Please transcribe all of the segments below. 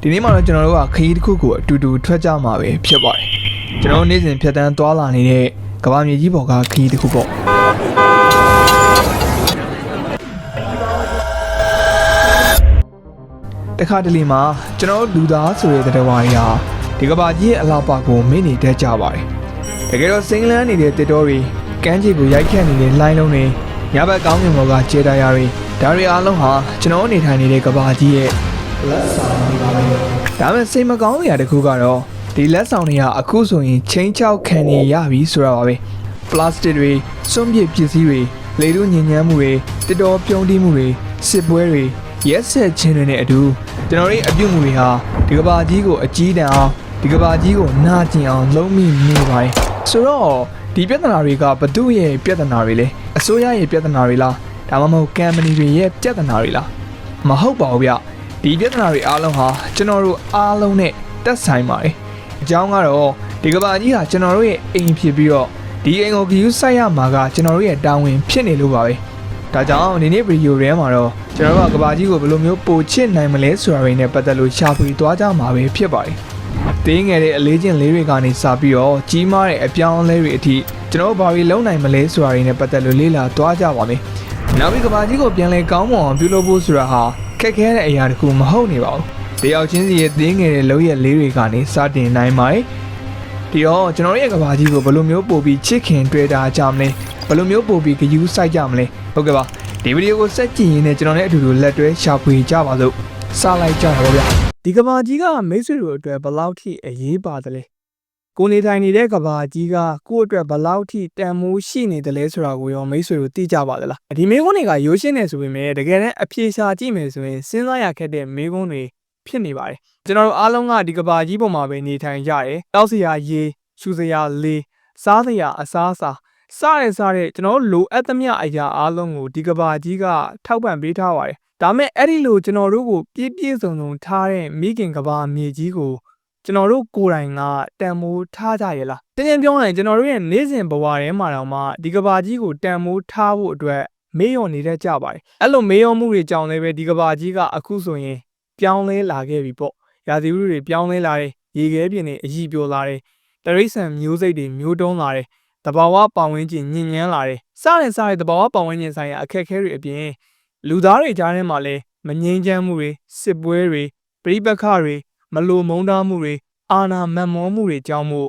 ဒီနေ့မှာတော့ကျွန်တော်တို့ကခရီးတစ်ခုကိုအတူတူထွက်ကြမှာပဲဖြစ်ပါတယ်ကျွန်တော်နေ့စဉ်ဖြတ်တန်းသွားလာနေတဲ့ကမ္ဘာမြေကြီးပေါ်ကခရီးတစ်ခုပေါ့တခါတလေမှာကျွန်တော်လူသားဆိုတဲ့တဲ့ဝါရီဟာဒီကမ္ဘာကြီးရဲ့အလားပါကိုမင်းနေတတ်ကြပါတယ်တကယ်တော့စိမ့်လန်းနေတဲ့တစ်တော်တွေကမ်းခြေကိုရိုက်ခတ်နေတဲ့လှိုင်းလုံးတွေညဘက်ကောင်းကင်ဘော်ကခြေတရားတွေဒါတွေအားလုံးဟာကျွန်တော်နေထိုင်နေတဲ့ကမ္ဘာကြီးရဲ့လက်ဆောင်တွေပါပဲဒါပေမဲ့စိတ်မကောင်းစရာတစ်ခုကတော့ဒီလက်ဆောင်တွေကအခုဆိုရင်ချင်းချောက်ခံနေရပြီဆိုတာပါပဲပလတ်စတစ်တွေစွန့်ပစ်ပစ္စည်းတွေလေထုညဉ့်ညမ်းမှုတွေတစ်တော်ပြုံးတိမှုတွေစစ်ပွဲတွေရက်ဆက်ခြင်းတွေနဲ့အတူကျွန်တော်တို့အပြုတ်မှုတွေဟာဒီကမ္ဘာကြီးကိုအကြီးတန်းအောင်ဒီကမ္ဘာကြီးကိုနာကျင်အောင်လုံးမိနေပါတယ်ဆိုတော့ဒီပြဿနာတွေကဘသူ့ရဲ့ပြဿနာတွေလဲအစိုးရရဲ့ပြဿနာတွေလားဒါမှမဟုတ်ကမ်ပဏီတွေရဲ့ပြဿနာတွေလားမဟုတ်ပါဘူးဗျဒီပြဿနာတွေအားလုံးဟာကျွန်တော်တို့အားလုံးနဲ့သက်ဆိုင်ပါတယ်အကြောင်းကတော့ဒီကမ္ဘာကြီးဟာကျွန်တော်တို့ရဲ့အိမ်ဖြစ်ပြီးတော့ဒီအိမ်ကိုဂရုစိုက်ရမှာကကျွန်တော်တို့ရဲ့တာဝန်ဖြစ်နေလို့ပါပဲဒါကြောင့်ဒီနေ့ဗီဒီယိုထဲမှာတော့ကျွန်တော်တို့ကကမ္ဘာကြီးကိုဘယ်လိုမျိုးပိုချစ်နိုင်မလဲဆိုတာတွေနဲ့ပတ်သက်လို့ရှာဖွေသွားကြမှာပဲဖြစ်ပါတယ်တင်းငယ်တဲ့အလေးချင်းလေးတွေကနေစပြီးတော့ကြီးမားတဲ့အပြောင်းအလဲတွေအထိကျွန်တော်တို့ဘာတွေလုပ်နိုင်မလဲဆိုတာတွေနဲ့ပတ်သက်လို့လေ့လာသွားကြပါမယ်နောက်ပြီးကမ္ဘာကြီးကိုပြန်လဲကောင်းမွန်အောင်ပြုလုပ်ဖို့ဆိုတာဟာခက်ခဲတဲ့အရာတခုမဟုတ်နေပါဘူးတယောက်ချင်းစီရဲ့တင်းငယ်တဲ့လုံရက်လေးတွေကနေစတင်နိုင်ပါတယ်ဒီတော့ကျွန်တော်ရဲ့ကမ္ဘာကြီးကိုဘယ်လိုမျိုးပို့ပြီးချစ်ခင်တွေ့တာကြမလဲဘယ်လိုမျိုးပို့ပြီးဂရုစိုက်ကြမလဲဟုတ်ကဲ့ပါဒီဗီဒီယိုကိုဆက်ကြည့်ရင်းနဲ့ကျွန်တော်နဲ့အတူတူလက်တွဲရှာဖွေကြပါစို့စလိုက်ကြပါဗျာဒီကမ္ဘာကြီးကမိတ်ဆွေတို့အတွက်ဘယ်လောက်ထိအရေးပါတယ်လဲကိုနေထိုင်နေတဲ့ကမ္ဘာကြီးကကိုယ့်အတွက်ဘယ်လောက်ထိတန်မိုးရှိနေတယ်လဲဆိုတာကိုရောမိတ်ဆွေတို့သိကြပါသလားဒီမေးခွန်းတွေကရိုးရှင်းနေဆိုပေမဲ့တကယ်တမ်းအဖြေရှာကြည့်မယ်ဆိုရင်စဉ်းစားရခက်တဲ့မေးခွန်းတွေဖြစ်နေပါတယ်ကျွန်တော်တို့အားလုံးကဒီကမ္ဘာကြီးပေါ်မှာပဲနေထိုင်ကြတယ်တောက်စရာရေရှူစရာလေစားစရာအစားအစာစားတဲ့ကျွန်တော်တို့လိုအပ်သမျှအရာအားလုံးကိုဒီကမ္ဘာကြီးကထောက်ပံ့ပေးထားပါတယ်ဒါမဲ့အဲ့ဒီလိုကျွန်တော်တို့ကိုပြည့်စုံထားတဲ့မိခင်ကမ္ဘာမြေကြီးကိုကျွန်တော်တို့ကိုယ်တိုင်ကတန်မိုးထားကြရလားတင်းတင်းပြောရင်ကျွန်တော်တို့ရဲ့နေ့စဉ်ဘဝထဲမှာတောင်မှဒီကမ္ဘာကြီးကိုတန်မိုးထားဖို့အတွက်မေ့လျော့နေတတ်ကြပါတယ်အဲ့လိုမေ့လျော့မှုတွေကြောင့်လည်းပဲဒီကမ္ဘာကြီးကအခုဆိုရင်ပြောင်းလဲလာခဲ့ပြီပေါ့ရာသီဥတုတွေပြောင်းလဲလာတယ်ရေခဲပြင်တွေအကြီးပြိုလာတယ်တရိษံမျိုးစိတ်တွေမျိုးတုံးလာတယ်တဘာဝပတ်ဝန်းကျင်ညဉ့်ညမ်းလာတယ်စတဲ့တဘာဝပတ်ဝန်းကျင်ဆိုင်ရာအခက်အခဲတွေအပြင်လူသားတွေကြားထဲမှာလည်းမငြိမ်းချမ်းမှုတွေစစ်ပွဲတွေပဋိပက္ခတွေမလိုမုန်းထားမှုတွေအာဏာမက်မောမှုတွေကြောင့်မို့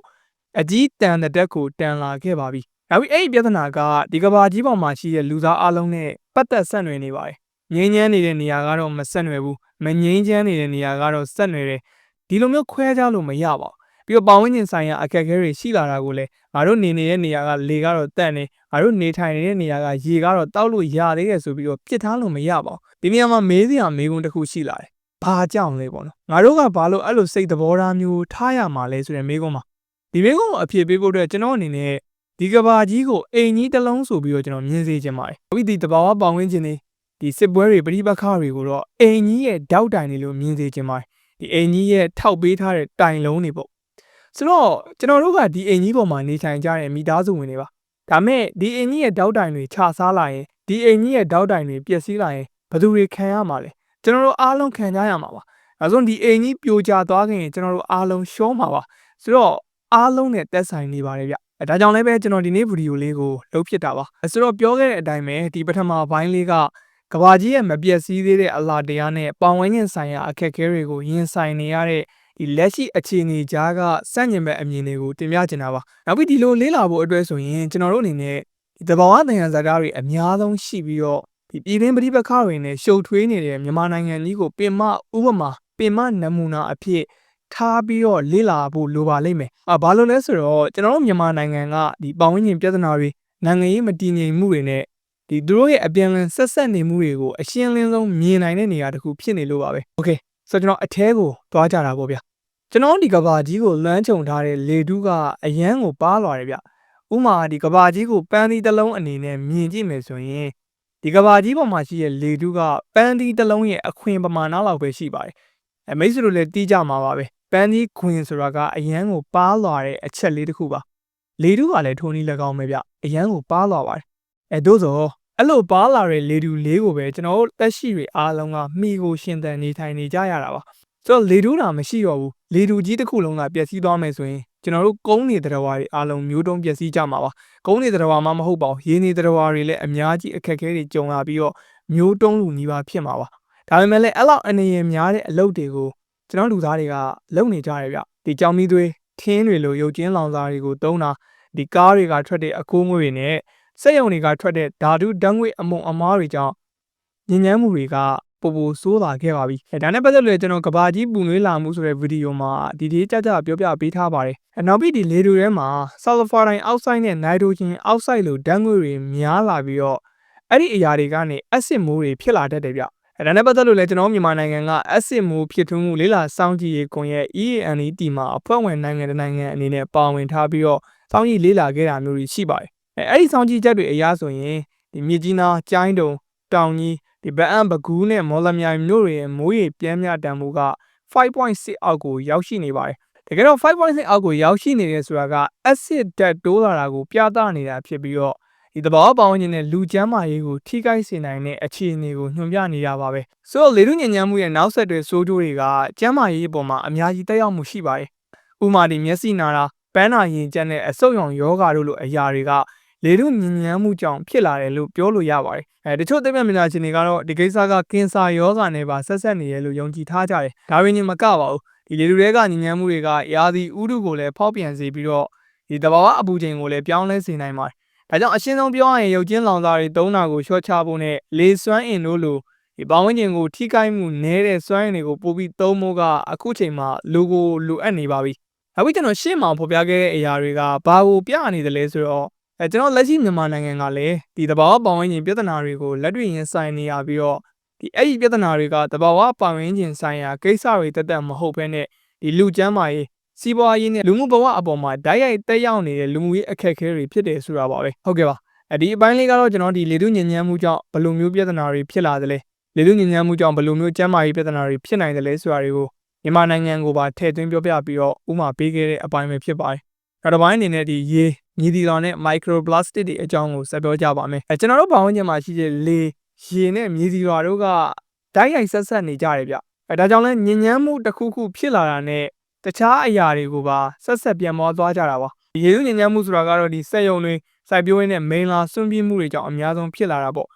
အကြီးတန်တဲ့တက်ကိုတန်လာခဲ့ပါပြီ။နောက်ပြီးအဲ့ဒီပြဿနာကဒီကမ္ဘာကြီးပေါ်မှာရှိတဲ့လူသားအလုံးနဲ့ပတ်သက်ဆက်နွယ်နေပါတယ်။ငြိမ်းချမ်းနေတဲ့နေရာကတော့မဆက်နွယ်ဘူး။မငြိမ်းချမ်းနေတဲ့နေရာကတော့ဆက်နွယ်တယ်။ဒီလိုမျိုးခွဲခြားလို့မရပါဘူး။ပြီးတော့ပတ်ဝန်းကျင်ဆိုင်ရာအခက်အခဲတွေရှိလာတာကိုလည်းငါတို့နေနေတဲ့နေရာကလေကတော့တန့်နေငါတို့နေထိုင်နေတဲ့နေရာကရေကတော့တောက်လို့ရသေးတယ်ဆိုပြီးတော့ပြစ်ထားလို့မရပါဘူး။ဒီနေရာမှာမေးစရာမေးခွန်းတစ်ခုရှိလာတယ်။ဘာကြောင့်လဲပေါ့နော်ငါတို့ကဘာလို့အဲ့လိုစိတ်သဘောထားမျိုးထားရမှာလဲဆိုတဲ့မေးခွန်းမှာဒီမေးခွန်းကိုအဖြေပေးဖို့အတွက်ကျွန်တော်အနေနဲ့ဒီကဘာကြီးကိုအိမ်ကြီးတစ်လုံးဆိုပြီးတော့ကျွန်တော်မြင်စေချင်ပါတယ်။ဒီတဘာဝပတ်ဝန်းကျင်ဒီစစ်ပွဲတွေပဋိပက္ခတွေကိုတော့အိမ်ကြီးရဲ့တောက်တိုင်တွေလို့မြင်စေချင်ပါတယ်။ဒီအိမ်ကြီးရဲ့ထောက်ပေးထားတဲ့တိုင်လုံးတွေပေါ့။ဆိုတော့ကျွန်တော်တို့ကဒီအိမ်ကြီးပေါ်မှာနေထိုင်ကြတဲ့မိသားစုဝင်တွေပါ။ဒါမဲ့ဒီအိမ်ကြီးရဲ့တောက်တိုင်တွေခြာစားလာရင်ဒီအိမ်ကြီးရဲ့တောက်တိုင်တွေပျက်စီးလာရင်ဘယ်သူတွေခံရမှာလဲ။ကျွန်တော်တို့အားလုံးခံကြရမှာပါ။ဒါဆိုဒီအိမ်ကြီးပြိုကျသွားခင်ကျွန်တော်တို့အားလုံးရှောမှာပါဆိုတော့အားလုံးနဲ့သက်ဆိုင်နေပါတယ်ဗျဒါကြောင့်လည်းပဲကျွန်တော်ဒီနေ့ဗီဒီယိုလေးကိုလုပ်ဖြစ်တာပါဆိုတော့ပြောခဲ့တဲ့အတိုင်းပဲဒီပထမပိုင်းလေးကကဘာကြီးရဲ့မပြည့်စည်သေးတဲ့အလားတရားနဲ့ပေါင်ဝန်းကျင်ဆိုင်ရာအခက်အခဲတွေကိုရင်ဆိုင်နေရတဲ့ဒီလက်ရှိအခြေအနေကြားကစန့်ကျင်ဘက်အမြင်တွေကိုတင်ပြချင်တာပါနောက်ပြီးဒီလိုလေးလာဖို့အတွက်ဆိုရင်ကျွန်တော်တို့အနေနဲ့ဒီသဘာဝသယံဇာတတွေအများဆုံးရှိပြီးတော့ဒီပြည်တွင်းပဋိပက္ခတွေနဲ့ရှုပ်ထွေးနေတဲ့မြန်မာနိုင်ငံကြီးကိုပင်မဥပမာပင်မနမူနာအဖြစ်ထားပြီးတော့လေ့လာဖို့လိုပါလိမ့်မယ်။ဘာလို့လဲဆိုတော့ကျွန်တော်တို့မြန်မာနိုင်ငံကဒီပတ်ဝန်းကျင်ပြဿနာတွေနိုင်ငံရေးမတည်ငြိမ်မှုတွေနဲ့ဒီသူတို့ရဲ့အပြန်အလှန်ဆက်နေမှုတွေကိုအရှင်းလင်းဆုံးမြင်နိုင်တဲ့နေရာတစ်ခုဖြစ်နေလို့ပါပဲ။ Okay ဆိုတော့ကျွန်တော်အထဲကိုသွားကြတာပေါ့ဗျ။ကျွန်တော်ဒီကဘာကြီးကိုလွှမ်းခြုံထားတဲ့လေတူးကအရန်ကိုပါလာတယ်ဗျ။ဥမာဒီကဘာကြီးကိုပန်းသီးတစ်လုံးအနေနဲ့မြင်ကြည့်မယ်ဆိုရင်ဒီကဘာကြီးပေါ်မှာရှိတဲ့လေတူးကပန်းသီးတစ်လုံးရဲ့အခွင်ပမာဏလောက်ပဲရှိပါတယ်။မိတ်ဆွေတို့လည်းတီးကြမှာပါပဲ။ပန်းသီးခွင်ဆိုတာကအရန်ကိုပါလာတဲ့အချက်လေးတစ်ခုပါ။လေတူးကလည်းထိုးနည်း၎င်းပဲဗျ။အရန်ကိုပါလာပါတယ်။သို့သောအဲ့လိုပါလာတဲ့လေတူးလေးကိုပဲကျွန်တော်တို့တက်ရှိတွေအားလုံးကမိကိုရှင်သန်နေထိုင်နေကြရတာပါ ဆိုတော့လေတူးတာမရှိတော့ဘူးလေတူးကြီးတစ်ခုလုံးကပျက်စီးသွားမယ်ဆိုရင်ကျွန်တော်တို့ကုန်းနေတဲ့တော်ဝါတွေအားလုံးမျိုးတုံးပျက်စီးကြမှာပါကုန်းနေတဲ့တော်ဝါမှမဟုတ်ပါဘူးရေနေတဲ့တော်ဝါတွေလည်းအများကြီးအခက်အခဲတွေကြုံလာပြီးတော့မျိုးတုံးလူနီးပါးဖြစ်မှာပါဒါပေမဲ့လည်းအဲ့လောက်အနေရများတဲ့အလုပ်တွေကိုကျွန်တော်လူသားတွေကလုပ်နေကြတယ်ဗျဒီကြောင်မီးသွေးထင်းတွေလိုရုပ်ကျင်းလောင်စာတွေကိုသုံးတာဒီကားတွေကထွက်တဲ့အခိုးငွေတွေနဲ့စက်ရုံတွေကထွက်တဲ့ဓာတုဓာတ်ငွေအမုံအမားတွေကြောင့်ညဉ့်ညမ်းမှုတွေကပိုဆိုးလာခဲ့ပါပြီဒါနဲ့ပတ်သက်လို့ကျွန်တော်ကဘာကြီးပူနွေးလာမှုဆိုတဲ့ဗီဒီယိုမှာဒီဒီကြကြပြောပြပေးထားပါတယ်နောက်ပြီးဒီလေတူထဲမှာဆာလဖာဒိုင်အောက်ဆိုက်နဲ့နိုက်ထရိုဂျင်အောက်ဆိုက်လိုဓာတ်ငွေတွေများလာပြီးတော့အဲ့ဒီအရာတွေကနေအက်ဆစ်မိုးတွေဖြစ်လာတတ်တယ်ဗျဒါနဲ့ပတ်သက်လို့လည်းကျွန်တော်မြန်မာနိုင်ငံကအက်ဆစ်မိုးဖြစ်ထွန်းမှုလေးလာစောင့်ကြည့်ရေးကွန်ရက် EANET မှာအဖွဲ့ဝင်နိုင်ငံတစ်နိုင်ငံအနေနဲ့ပါဝင်ထားပြီးတော့စောင့်ကြည့်လေးလာခဲ့တာမျိုးတွေရှိပါတယ်အဲ့ဒီစောင့်ကြည့်ချက်တွေအရဆိုရင်ဒီမြစ်ကြီးနားကျိုင်းတုံတောင်ကြီးဒီဗအံဘကူးနဲ့မော်လမြိုင်မြို့တွေရဲ့မိုးရေပြင်းပြတန်မှုက 5.6 အောက်ကိုရောက်ရှိနေပါတယ်တကယ်တော့ 5.6 အောက်ကိုရောက်ရှိနေတယ်ဆိုတာကအက်ဆစ်ဓာတ်တိုးလာတာကိုပြသနေတာဖြစ်ပြီးတော့ဒီသဘောပေါင်းခြင်းနဲ့လူကျန်းမာရေးကိုထိခိုက်စေနိုင်တဲ့အခြေအနေကိုညွှန်ပြနေတာပါပဲဆိုတော့လေထုညဉ့်ညမ်းမှုရဲ့နောက်ဆက်တွဲဆိုးကျိုးတွေကကျန်းမာရေးအပေါ်မှာအများကြီးတက်ရောက်မှုရှိပါတယ်ဥပမာဒီမျက်စိနာတာပန်းနာရင်ကျက်နဲ့အဆုတ်ရောင်ယောဂါတို့လိုအရာတွေကလေထုညဉ့်ညမ်းမှုကြောင့်ဖြစ်လာတယ်လို့ပြောလို့ရပါတယ်တချို့သိပ္ပံပညာရှင်တွေကတော့ဒီကိစ္စကကင်ဆာယောဂါနဲ့ပါဆက်ဆက်နေတယ်လို့ယုံကြည်ထားကြတယ်ဒါရင်းချင်းမကပါဘူးဒီလေထုတွေကညဉ့်ညမ်းမှုတွေကရာသီဥတုကိုလည်းဖောက်ပြန်စေပြီးတော့ဒီသဘာဝအပူချိန်ကိုလည်းပြောင်းလဲစေနိုင်ပါတယ်ဒါကြောင့်အရှင်းဆုံးပြောရရင်ရုပ်ကျင်းလောင်စာတွေသုံးတာကိုလျှော့ချဖို့နဲ့လေစွမ်းအင်တို့လိုဒီပတ်ဝန်းကျင်ကိုထိခိုက်မှုနည်းတဲ့စွမ်းအင်တွေကိုပိုပြီးသုံးဖို့ကအခုချိန်မှာလိုအပ်နေပါပြီအခုကျွန်တော်ရှေ့မှာဖော်ပြခဲ့တဲ့အရာတွေကဘာကိုပြနေတယ်လဲဆိုတော့ကျွန်တော်လက်ရှိမြန်မာနိုင်ငံကလည်းဒီသဘာဝပတ်ဝန်းကျင်ပြဿနာတွေကိုလက်တွေ့ရင်ဆိုင်နေရပြီးတော့ဒီအဲ့ဒီပြဿနာတွေကသဘာဝပတ်ဝန်းကျင်ဆိုင်ရာကိစ္စတွေတက်တက်မဟုတ်ဘဲနဲ့ဒီလူကျန်းမာရေးစီးပွားရေးနဲ့လူမှုဘဝအပေါ်မှာဓာတ်ရိုက်တက်ရောက်နေတဲ့လူမှုရေးအခက်အခဲတွေဖြစ်တယ်ဆိုတာပါပဲဟုတ်ကဲ့ပါဒီအပိုင်းလေးကတော့ကျွန်တော်ဒီလေထုညဉ့်ညမ်းမှုကြောင့်ဘယ်လိုမျိုးပြဿနာတွေဖြစ်လာသလဲလေထုညဉ့်ညမ်းမှုကြောင့်ဘယ်လိုမျိုးကျန်းမာရေးပြဿနာတွေဖြစ်နိုင်တယ်လဲဆိုတာတွေကိုမြန်မာနိုင်ငံကိုပါထည့်သွင်းပြောပြပြီးတော့ဥပမာပေးခဲ့တဲ့အပိုင်းပဲဖြစ်ပါတယ်နောက်တစ်ပိုင်းအနေနဲ့ဒီရေမြေဒီလောင်နဲ့ microplastic တွေအကြောင်းကိုဆက်ပြောကြပါမယ်ကျွန်တော်တို့ဘာဝင်ကျင်မှာရှိတဲ့လေရေနဲ့မြေဒီလောတို့ကဓာတ်ရိုက်ဆက်ဆက်နေကြတယ်ဗျဒါကြောင့်လဲညဉ့်ညမ်းမှုတစ်ခုခုဖြစ်လာတာနဲ့တခြားအရာတွေကိုပါဆက်ဆက်ပြန်မောသွားကြတာပါရေထုညဉ့်ညမ်းမှုဆိုတာကတော့ဒီစက်ရုံတွေစိုက်ပျိုးရေးနဲ့မိန်လာစွန့်ပစ်မှုတွေကြောင့်အများဆုံးဖြစ်လာတာပေါ့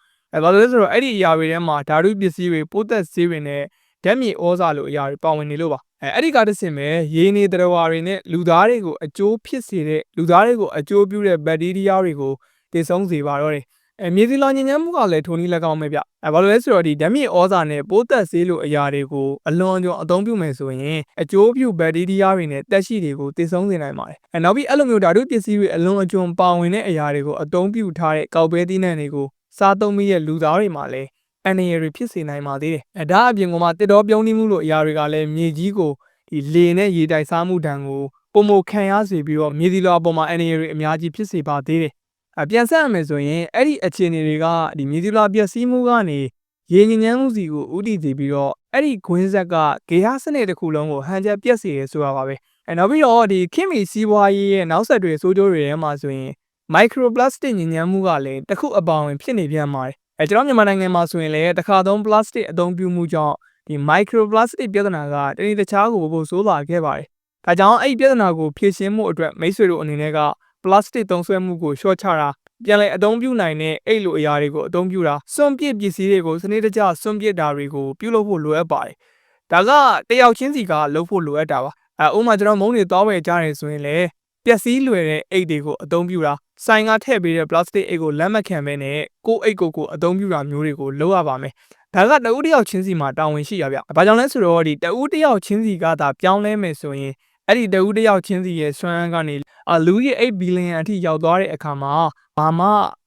ဘာလို့လဲဆိုတော့အဲ့ဒီအရာတွေထဲမှာဓာတုပစ္စည်းတွေပိုးသက်ဆေးတွေနဲ့ဓာတ်မြေဩဇာလိုအရာတွေပါဝင်နေလို့ပါအဲ့ဒီကတဆင့်ပဲရေနေတရဝါတွေနဲ့လူသားတွေကိုအကျိုးဖြစ်စေတဲ့လူသားတွေကိုအကျိုးပြုတဲ့ဘက်တီးရီးယားတွေကိုတည်ဆုံးစေပါတော့တယ်မြေစီလောင်ညဉ့်ညမ်းမှုကလည်းထိုနည်း၎င်းပဲဗျဘာလို့လဲဆိုတော့ဒီဓာတ်မြေဩဇာနဲ့ပိုးသက်ဆေးလိုအရာတွေကိုအလွန်အကျွံအသုံးပြုမယ်ဆိုရင်အကျိုးပြုဘက်တီးရီးယားတွေနဲ့တက်ရှိတွေကိုတည်ဆုံးစေနိုင်ပါတယ်နောက်ပြီးအဲ့လိုမျိုးဓာတုပစ္စည်းတွေအလွန်အကျွံပါဝင်တဲ့အရာတွေကိုအသုံးပြုထားတဲ့ကောက်ပဲသီးနှံတွေကိုစားသုံးပြီးရဲ့လူသားတွေမှာလည်းအန္တရာယ်တွေဖြစ်စေနိုင်ပါသေးတယ်ဒါအပြင်ကမှတစ်တော်ပြုံးနှီးမှုလိုအရာတွေကလည်းမြေကြီးကိုဒီလေနဲ့ရေတိုက်စားမှုတံကိုပုံခံရစေပြီးတော့မြေဒီလောအပေါ်မှာအန္တရာယ်တွေအများကြီးဖြစ်စေပါသေးတယ်ပြန်ဆက်ရမယ်ဆိုရင်အဲ့ဒီအခြေအနေတွေကဒီမြေဒီလောပျက်စီးမှုကနေရေညဉ့်ညမ်းမှုစီကိုဥတည်စေပြီးတော့အဲ့ဒီခွင်းဆက်ကဂေဟစနစ်တစ်ခုလုံးကိုဟန်ချက်ပြက်စေရဆိုတာပါပဲနောက်ပြီးတော့ဒီခင်မီစီးပွားရေးရဲ့နောက်ဆက်တွဲဆိုးကျိုးတွေထဲမှာဆိုရင် microplastic ညဉ့်ညမ်းမှုကလည်းတစ်ခုအပေါင်းဖြစ်နေပြန်ပါတယ်ကျွန်တော်မြန်မာနိုင်ငံမှာဆိုရင်လည်းတစ်ခါသုံး plastic အသုံးပြုမှုကြောင့်ဒီ microplastic ပြဿနာကတနည်းတခြားကိုပိုဆိုးလာခဲ့ပါတယ်ဒါကြောင့်အဲ့ဒီပြဿနာကိုဖြေရှင်းမှုအတွက်မိတ်ဆွေတို့အနေနဲ့က plastic သုံးစွဲမှုကိုလျှော့ချတာပြန်လည်အသုံးပြုနိုင်တဲ့အဲ့လိုအရာတွေကိုအသုံးပြုတာစွန့်ပစ်ပစ္စည်းတွေကိုစနစ်တကျစွန့်ပစ်တာတွေကိုပြုလုပ်ဖို့လိုအပ်ပါတယ်ဒါကတယောက်ချင်းစီကလုပ်ဖို့လိုအပ်တာပါဥပမာကျွန်တော်မုန်းတွေတောဝယ်ကြတယ်ဆိုရင်လည်းပျက်စီးလွယ်တဲ့အိတ်တွေကိုအသုံးပြုတာဆိုင်ကထည့်ပေးတဲ့ plastic အိတ်ကိုလက်မခံဘဲနဲ့ကိုယ့်အိတ်ကိုအသုံးပြုတာမျိုးတွေကိုလုပ်ရပါမယ်ဒါကတဦးတစ်ယောက်ချင်းစီမှာတာဝန်ရှိရဗျ။ဘာကြောင့်လဲဆိုတော့ဒီတဦးတစ်ယောက်ချင်းစီကသာပြောင်းလဲမယ်ဆိုရင်အဲ့ဒီတဦးတစ်ယောက်ချင်းစီရဲ့စွမ်းအားကနေလူကြီး8ဘီလီယံအထိရောက်သွားတဲ့အခါမှာဘာမ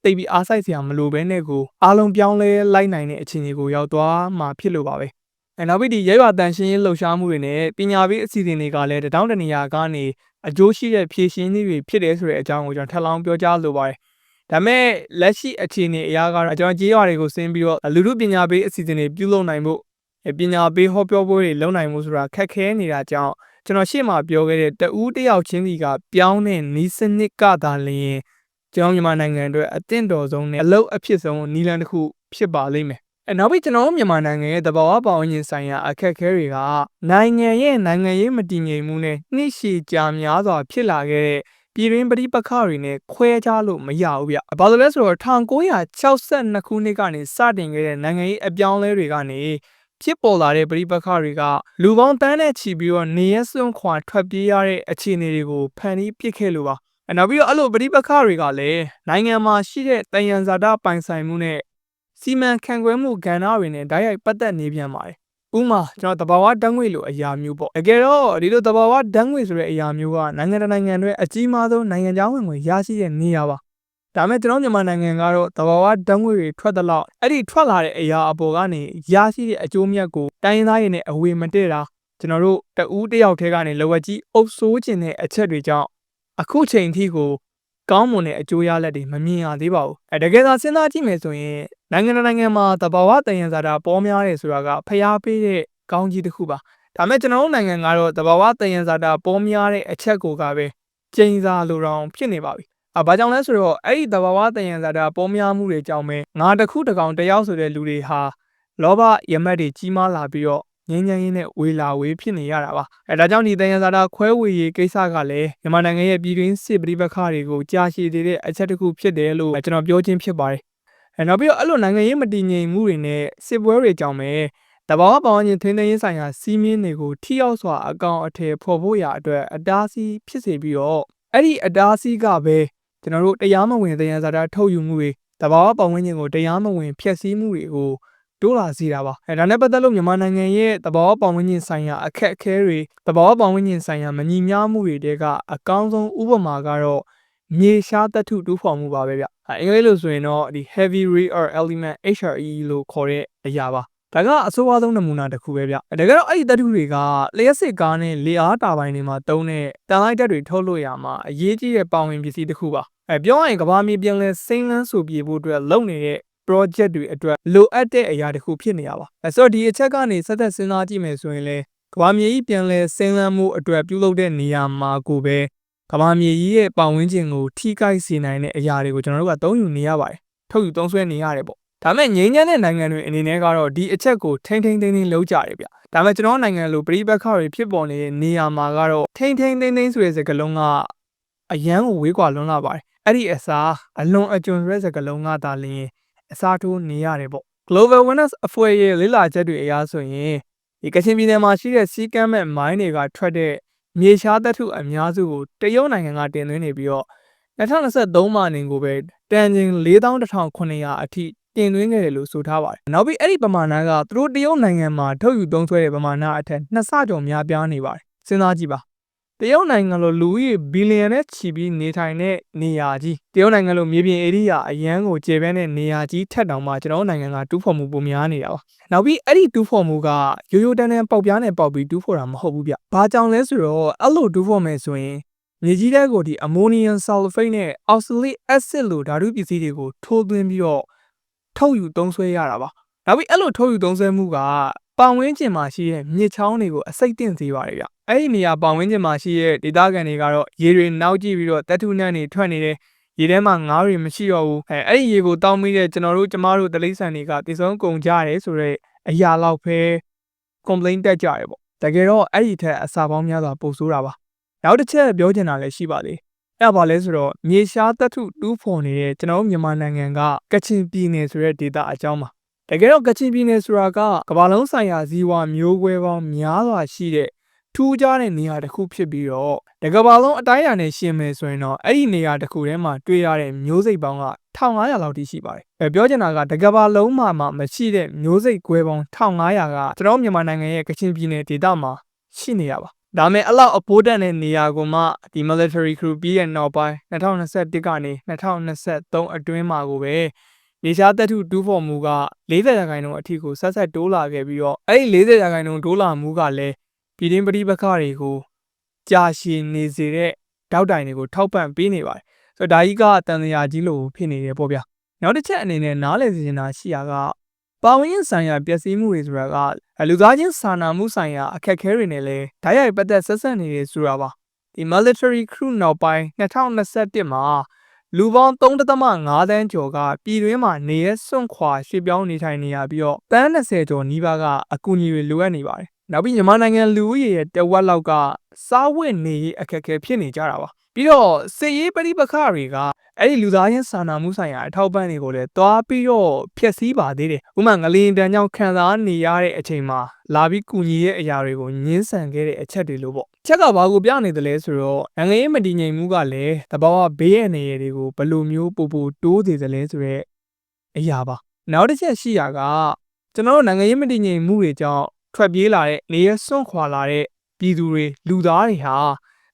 ှတိတ်ပြီးအားစိုက်စရာမလိုဘဲနဲ့ကိုအားလုံးပြောင်းလဲလိုက်နိုင်တဲ့အခြေအနေကိုရောက်သွားမှာဖြစ်လို့ပါပဲ။နောက်ပြီးဒီရဲရွာတန်ရှင်းရေးလှုပ်ရှားမှုတွေနဲ့ပညာပေးအစီအစဉ်တွေကလည်းတောင်းတနေရာကနေအကျိုးရှိတဲ့ဖြည့်ရှင်းနည်းတွေဖြစ်တယ်ဆိုတဲ့အကြောင်းကိုကျွန်တော်ထပ်လောင်းပြောကြားလိုပါတယ်။ဒါမဲ့လက်ရှိအခြေအနေအရာကတော့ကျွန်တော်ကြေးရွာတွေကိုဆင်းပြီးတော့လူထုပညာပေးအစီအစဉ်တွေပြုလုပ်နိုင်ဖို့ပညာပေးဟောပြောပွဲတွေလုပ်နိုင်မှုဆိုတာခက်ခဲနေတာကြောင့်ကျွန်တော်ရှေ့မှာပြောခဲ့တဲ့တဦးတစ်ယောက်ချင်းစီကပြောင်းတဲ့နီးစနစ်ကသာလျှင်ကျွန်တော်မြန်မာနိုင်ငံအတွက်အသင့်တော်ဆုံးနဲ့အလုပ်အဖြစ်ဆုံးနီးလန်းတစ်ခုဖြစ်ပါလိမ့်မယ် နောက်ပြီးကျွန်တော်မြန်မာနိုင်ငံရဲ့သဘာဝပတ်ဝန်းကျင်ဆိုင်ရာအခက်အခဲတွေကနိုင်ငံရေးမတည်ငြိမ်မှုနဲ့နှိရှည်ကြာများစွာဖြစ်လာခဲ့တဲ့ပြည်တွင်းပဋိပက္ခတွေနဲ့ခွဲခြားလို့မရဘူးဗျ။ဘာလို့လဲဆိုတော့1962ခုနှစ်ကနေစတင်ခဲ့တဲ့နိုင်ငံရေးအပြောင်းအလဲတွေကနေဖြစ်ပေါ်လာတဲ့ပဋိပက္ခတွေကလူပေါင်းတန်းနဲ့ချီပြီးတော့နေရစွန့်ခွာထွက်ပြေးရတဲ့အခြေအနေတွေကိုဖန်တီးပစ်ခဲ့လို့ပါ။နောက်ပြီးတော့အဲ့လိုပဋိပက္ခတွေကလည်းနိုင်ငံမှာရှိတဲ့တယံဇာတပိုင်ဆိုင်မှုနဲ့စီမံခန့်ခွဲမှုကဏ္ဍတွေနဲ့ဓာတ်ရိုက်ပတ်သက်နေပြန်ပါတယ်။ဥပမာကျွန်တော်တဘာဝဓာတ်ငွေလိုအရာမျိုးပေါ့။တကယ်တော့ဒီလိုတဘာဝဓာတ်ငွေဆိုတဲ့အရာမျိုးကနိုင်ငံတကာနိုင်ငံတွေအကြီးမားဆုံးနိုင်ငံခြားဝင်ငွေရရှိတဲ့နေရာပါ။ဒါပေမဲ့ကျွန်တော်မြန်မာနိုင်ငံကတော့တဘာဝဓာတ်ငွေတွေထွက်တဲ့လောက်အဲ့ဒီထွက်လာတဲ့အရာအပေါ်ကနေရရှိတဲ့အကျိုးမြတ်ကိုတိုင်းရင်းသားတွေနဲ့အဝေမတည့်တာကျွန်တော်တို့တဦးတစ်ယောက်ထဲကနေလောကကြီးအုပ်စိုးခြင်းတဲ့အချက်တွေကြောင့်အခုချိန်ထိကိုကောင်းမွန်တဲ့အကျိုးရလဒ်တွေမမြင်ရသေးပါဘူး။တကယ်သာစဉ်းစားကြည့်မယ်ဆိုရင်နိုင်ငံမှာတဘာဝတယံဇာတာပေါများတယ်ဆိုတာကဖျားပေးတဲ့ကောင်းကြီးတစ်ခုပါ။ဒါမဲ့ကျွန်တော်တို့နိုင်ငံကတော့တဘာဝတယံဇာတာပေါများတဲ့အချက်ကိုကပဲကျင်းစားလိုတောင်ဖြစ်နေပါပြီ။ဘာကြောင့်လဲဆိုတော့အဲ့ဒီတဘာဝတယံဇာတာပေါများမှုတွေကြောင့်ပဲငါတစ်ခုတစ်ကောင်တယောက်ဆိုတဲ့လူတွေဟာလောဘရမတ်တွေကြီးမားလာပြီးတော့ငင်းငင်းနဲ့ဝေလာဝေးဖြစ်နေရတာပါ။ဒါကြောင့်ဒီတယံဇာတာခွဲဝေရေးကိစ္စကလည်းမြန်မာနိုင်ငံရဲ့ပြည်တွင်းစစ်ပဋိပက္ခတွေကိုကြာရှည်တဲ့အချက်တစ်ခုဖြစ်တယ်လို့ကျွန်တော်ပြောချင်းဖြစ်ပါတယ်။နောက်ပြီးတော့အဲ့လိုနိုင်ငံရေးမတည်ငြိမ်မှုတွေနဲ့စစ်ပွဲတွေကြောင့်ပဲတဘာဝပတ်ဝန်းကျင်ထိန်းသိမ်းရေးဆိုင်ရာစီးမင်းတွေကိုထိရောက်စွာအကောင်အထည်ဖော်ဖို့ရာအတွက်အတားအဆီးဖြစ်စေပြီးတော့အဲ့ဒီအတားအဆီးကပဲကျွန်တော်တို့တရားမဝင်တယံဇာတာထုတ်ယူမှုတွေတဘာဝပတ်ဝန်းကျင်ကိုတရားမဝင်ဖျက်ဆီးမှုတွေကိုတိုးလာစေတာပါ။ဒါနဲ့ပတ်သက်လို့မြန်မာနိုင်ငံရဲ့တဘာဝပတ်ဝန်းကျင်ဆိုင်ရာအခက်အခဲတွေတဘာဝပတ်ဝန်းကျင်ဆိုင်ရာမညီမျှမှုတွေတဲကအကောင်းဆုံးဥပမာကတော့မြေရှားသတ္ထုတူးဖော်မှုပါပဲဗျ။အင်္ဂလိပ်လိုဆိုရင်တော့ဒီ heavy rare earth element HRE လို့ခေါ်တဲ့အရာပါ။ဒါကအဆိုးအဝါးဆုံးနမူနာတစ်ခုပဲဗျ။တကယ်တော့အဲ့ဒီသတ္ထုတွေကလျှက်စစ်ကားနဲ့လေအားတာပိုင်းတွေမှာတုံးတဲ့တန်လိုက်ဓာတ်တွေထုတ်လို့ရမှာအရေးကြီးတဲ့ပါဝင်ပစ္စည်းတစ်ခုပါ။ပြောရရင်ကမ္ဘာမြေပြန်လဲစိမ့်လန်းဆိုပြေဖို့အတွက်လုပ်နေတဲ့ project တွေအတွက်လိုအပ်တဲ့အရာတစ်ခုဖြစ်နေရပါ။ဆိုတော့ဒီအချက်ကနေဆက်သက်စဉ်းစားကြည့်မယ်ဆိုရင်လေကမ္ဘာမြေကြီးပြန်လဲစိမ့်လန်းမှုအတွက်ပြုလုပ်တဲ့နေရာမှာကိုပဲကမ္ဘာမြေကြီးရဲ့ပတ်ဝန်းကျင်ကိုထိခိုက်စေနိုင်တဲ့အရာတွေကိုကျွန်တော်တို့ကသုံးယူနေရပါတယ်။ထုတ်ယူသုံးစွဲနေရတယ်ပေါ့။ဒါမဲ့ငြိမ်းချမ်းတဲ့နိုင်ငံတွေအနေနဲ့ကတော့ဒီအချက်ကိုထိန်းသိမ်းလုပ်ကြတယ်ဗျ။ဒါမဲ့ကျွန်တော်နိုင်ငံလိုပြည်ပခါတွေဖြစ်ပေါ်နေတဲ့နေရာမှာကတော့ထိန်းဆိုတဲ့စကားလုံးကအရန်ကိုဝေးကွာလွန်းလာပါတယ်။အဲ့ဒီအစားအလွန်အကျွံဆိုတဲ့စကားလုံးကသာလျှင်အစားထိုးနေရတယ်ပေါ့ Global Witness အဖွဲ့ရဲ့လေ့လာချက်တွေအရဆိုရင်ဒီကချင်ပြည်နယ်မှာရှိတဲ့စီးကမ်းမဲ့မိုင်းတွေကထွက်တဲ့မြေရှားသတ္ထုအများစုကိုတရုတ်နိုင်ငံကတင်သွင်းနေပြီးတော့2023မှာနေကိုပဲတန်ချိန်41,900အထိတင်သွင်းခဲ့တယ်လို့ဆိုထားပါတယ်။နောက်ပြီးအဲ့ဒီပမာဏကသူတို့တရုတ်နိုင်ငံမှာထုတ်ယူသုံးစွဲတဲ့ပမာဏအထက်2ဆကျော်များပြားနေပါတယ်။စဉ်းစားကြည့်ပါတရုတ်နိုင်ငံလိုလူဦးရေဘီလီယံနဲ့ချီပြီးနေထိုင်တဲ့နေရာကြီးတရုတ်နိုင်ငံလိုမြေပြင်ဧရိယာအရန်ကိုကျေပြန့်တဲ့နေရာကြီးထက်တောင်မှကျွန်တော်နိုင်ငံကတူးဖော်မှုပုံများနေတာပါနောက်ပြီးအဲ့ဒီတူးဖော်မှုကရိုးရိုးတန်းတန်းပေါက်ပြားနဲ့ပေါက်ပြီးတူးဖော်တာမဟုတ်ဘူးဗျဘာကြောင့်လဲဆိုတော့အဲ့လိုတူးဖော်မယ်ဆိုရင်မြေကြီးထဲကိုဒီအမိုနီယမ်ဆာလ်ဖိတ်နဲ့အောက်ဆလစ်အက်ဆစ်လိုဓာတုပစ္စည်းတွေကိုထိုးသွင်းပြီးတော့ထုတ်ယူသုံးစွဲရတာပါနောက်ပြီးအဲ့လိုထုတ်ယူသုံးစွဲမှုကပတ်ဝန်းကျင်မှာရှိတဲ့မြစ်ချောင်းတွေကိုအစိတ်တင့်စေပါတယ်ဗျအဲ့ဒီနေရာပတ်ဝန်းကျင်မှာရှိတဲ့ဒေသခံတွေကတော့ရေတွေနောက်ကျပြီးတော့တက်ထုနှံ့တွေထွက်နေတယ်ရေထဲမှာငါးတွေမရှိတော့ဘူးအဲ့ဒီရေကိုတောင်းမိတဲ့ကျွန်တော်တို့ကျမတို့တိရစ္ဆာန်တွေကတည်ဆုံးကုန်ကြရတယ်ဆိုတော့အရာလောက်ပဲ complaint တက်ကြရပေါ့တကယ်တော့အဲ့ဒီထက်အစာပေါင်းများစွာပိုဆိုးတာပါနောက်တစ်ချက်ပြောချင်တာလည်းရှိပါသေးအဲ့ဘာလဲဆိုတော့မြေရှားသတ္ထုတူးဖော်နေတဲ့ကျွန်တော်တို့မြန်မာနိုင်ငံကကချင်ပြည်နယ်ဆိုတဲ့ဒေသအကြောင်းပါတကယ်တော့ကချင်ပြည်နယ်ဆိုတာကကမ္ဘာလုံးဆိုင်ရာဇီဝမျိုးကွဲပေါင်းများစွာရှိတဲ့ထူးခြားတဲ့နေရာတစ်ခုဖြစ်ပြီးတော့တကမ္ဘာလုံးအတိုင်းအတာနဲ့ရှင်းမယ်ဆိုရင်တော့အဲ့ဒီနေရာတစ်ခုထဲမှာတွေ့ရတဲ့မျိုးစိတ်ပေါင်းက1500လောက်ထိရှိပါတယ်ပြောချင်တာကတကမ္ဘာလုံးမှာမရှိတဲ့မျိုးစိတ်ကွဲပေါင်း1500ကကျွန်တော်မြန်မာနိုင်ငံရဲ့ကချင်ပြည်နယ်ဒေသမှာရှိနေရပါဒါမဲ့အဲ့လောက်အပိုးတန်တဲ့နေရာကိုမှဒီ military crew ပြီးရဲ့နောက်ပိုင်း2021ကနေ2023အတွင်းမှာကိုပဲမြေရှားသတ္ထုတူးဖော်မှုက40%အထိကိုဆက်တိုးလာခဲ့ပြီးတော့အဲ့ဒီ40%တိုးလာမှုကလည်းပြည်တွင်းပဋိပက္ခတွေကိုကြာရှည်နေစေတဲ့တောက်တိုင်တွေကိုထောက်ပံ့ပေးနေပါတယ်ဆိုတော့ဒါကြီးကတန်တရားကြီးလို့ဖြစ်နေတယ်ပေါ့ဗျာနောက်တစ်ချက်အနေနဲ့နားလည်စေချင်တာရှိတာကပါဝင်ရင်ဆိုင်ရာပျက်စီးမှုတွေဆိုတာကလူသားချင်းစာနာမှုဆိုင်ရာအခက်အခဲတွေနဲ့လည်းဓာတ်ရိုက်ပတ်သက်ဆက်ဆက်နေတယ်ဆိုတာပါဒီ military crew နောက်ပိုင်း2021မှာ လူပေါင်း3.5 တန်းကျော်ကပြည်တွင်းမှာနေရစွန့်ခွာရွှေ့ပြောင်းနေထိုင်နေရပြီးတော့တန်း20ကျော်နီးပါးကအကူအညီတွေလိုအပ်နေပါတယ်။နောက်ပြီးမြန်မာနိုင်ငံလူဦးရေရဲ့တဝက်လောက်ကစားဝတ်နေရေးအခက်အခဲဖြစ်နေကြတာပါ။ပြီးတော့စစ်ရေးပဋိပက္ခတွေကအဲ့ဒီလူသားချင်းစာနာမှုဆိုင်ရာအထောက်ပံ့တွေကိုလည်းတွားပြီးတော့ဖျက်ဆီးပါသေးတယ်။ဥပမာငလျင်တန်းကြောင့်ခံစားနေရတဲ့အချိန်မှာလာပြီးကူညီရဲ့အရာတွေကိုညှင်းဆန်ခဲ့တဲ့အချက်တွေလို့ပေါ့။ချက်ကဘာကိုပြနေတယ်လဲဆိုတော့နိုင်ငံရေးမတည်ငြိမ်မှုကလည်းတဘာဝဘေးရန်နေရတွေကိုဘယ်လိုမျိုးပို့တိုးသေးတယ်လဲဆိုတော့အရာပါ။နောက်တစ်ချက်ရှိတာကကျွန်တော်တို့နိုင်ငံရေးမတည်ငြိမ်မှုတွေကြောင့်ထွက်ပြေးလာတဲ့နေရစွန့်ခွာလာတဲ့ပြည်သူတွေလူသားတွေဟ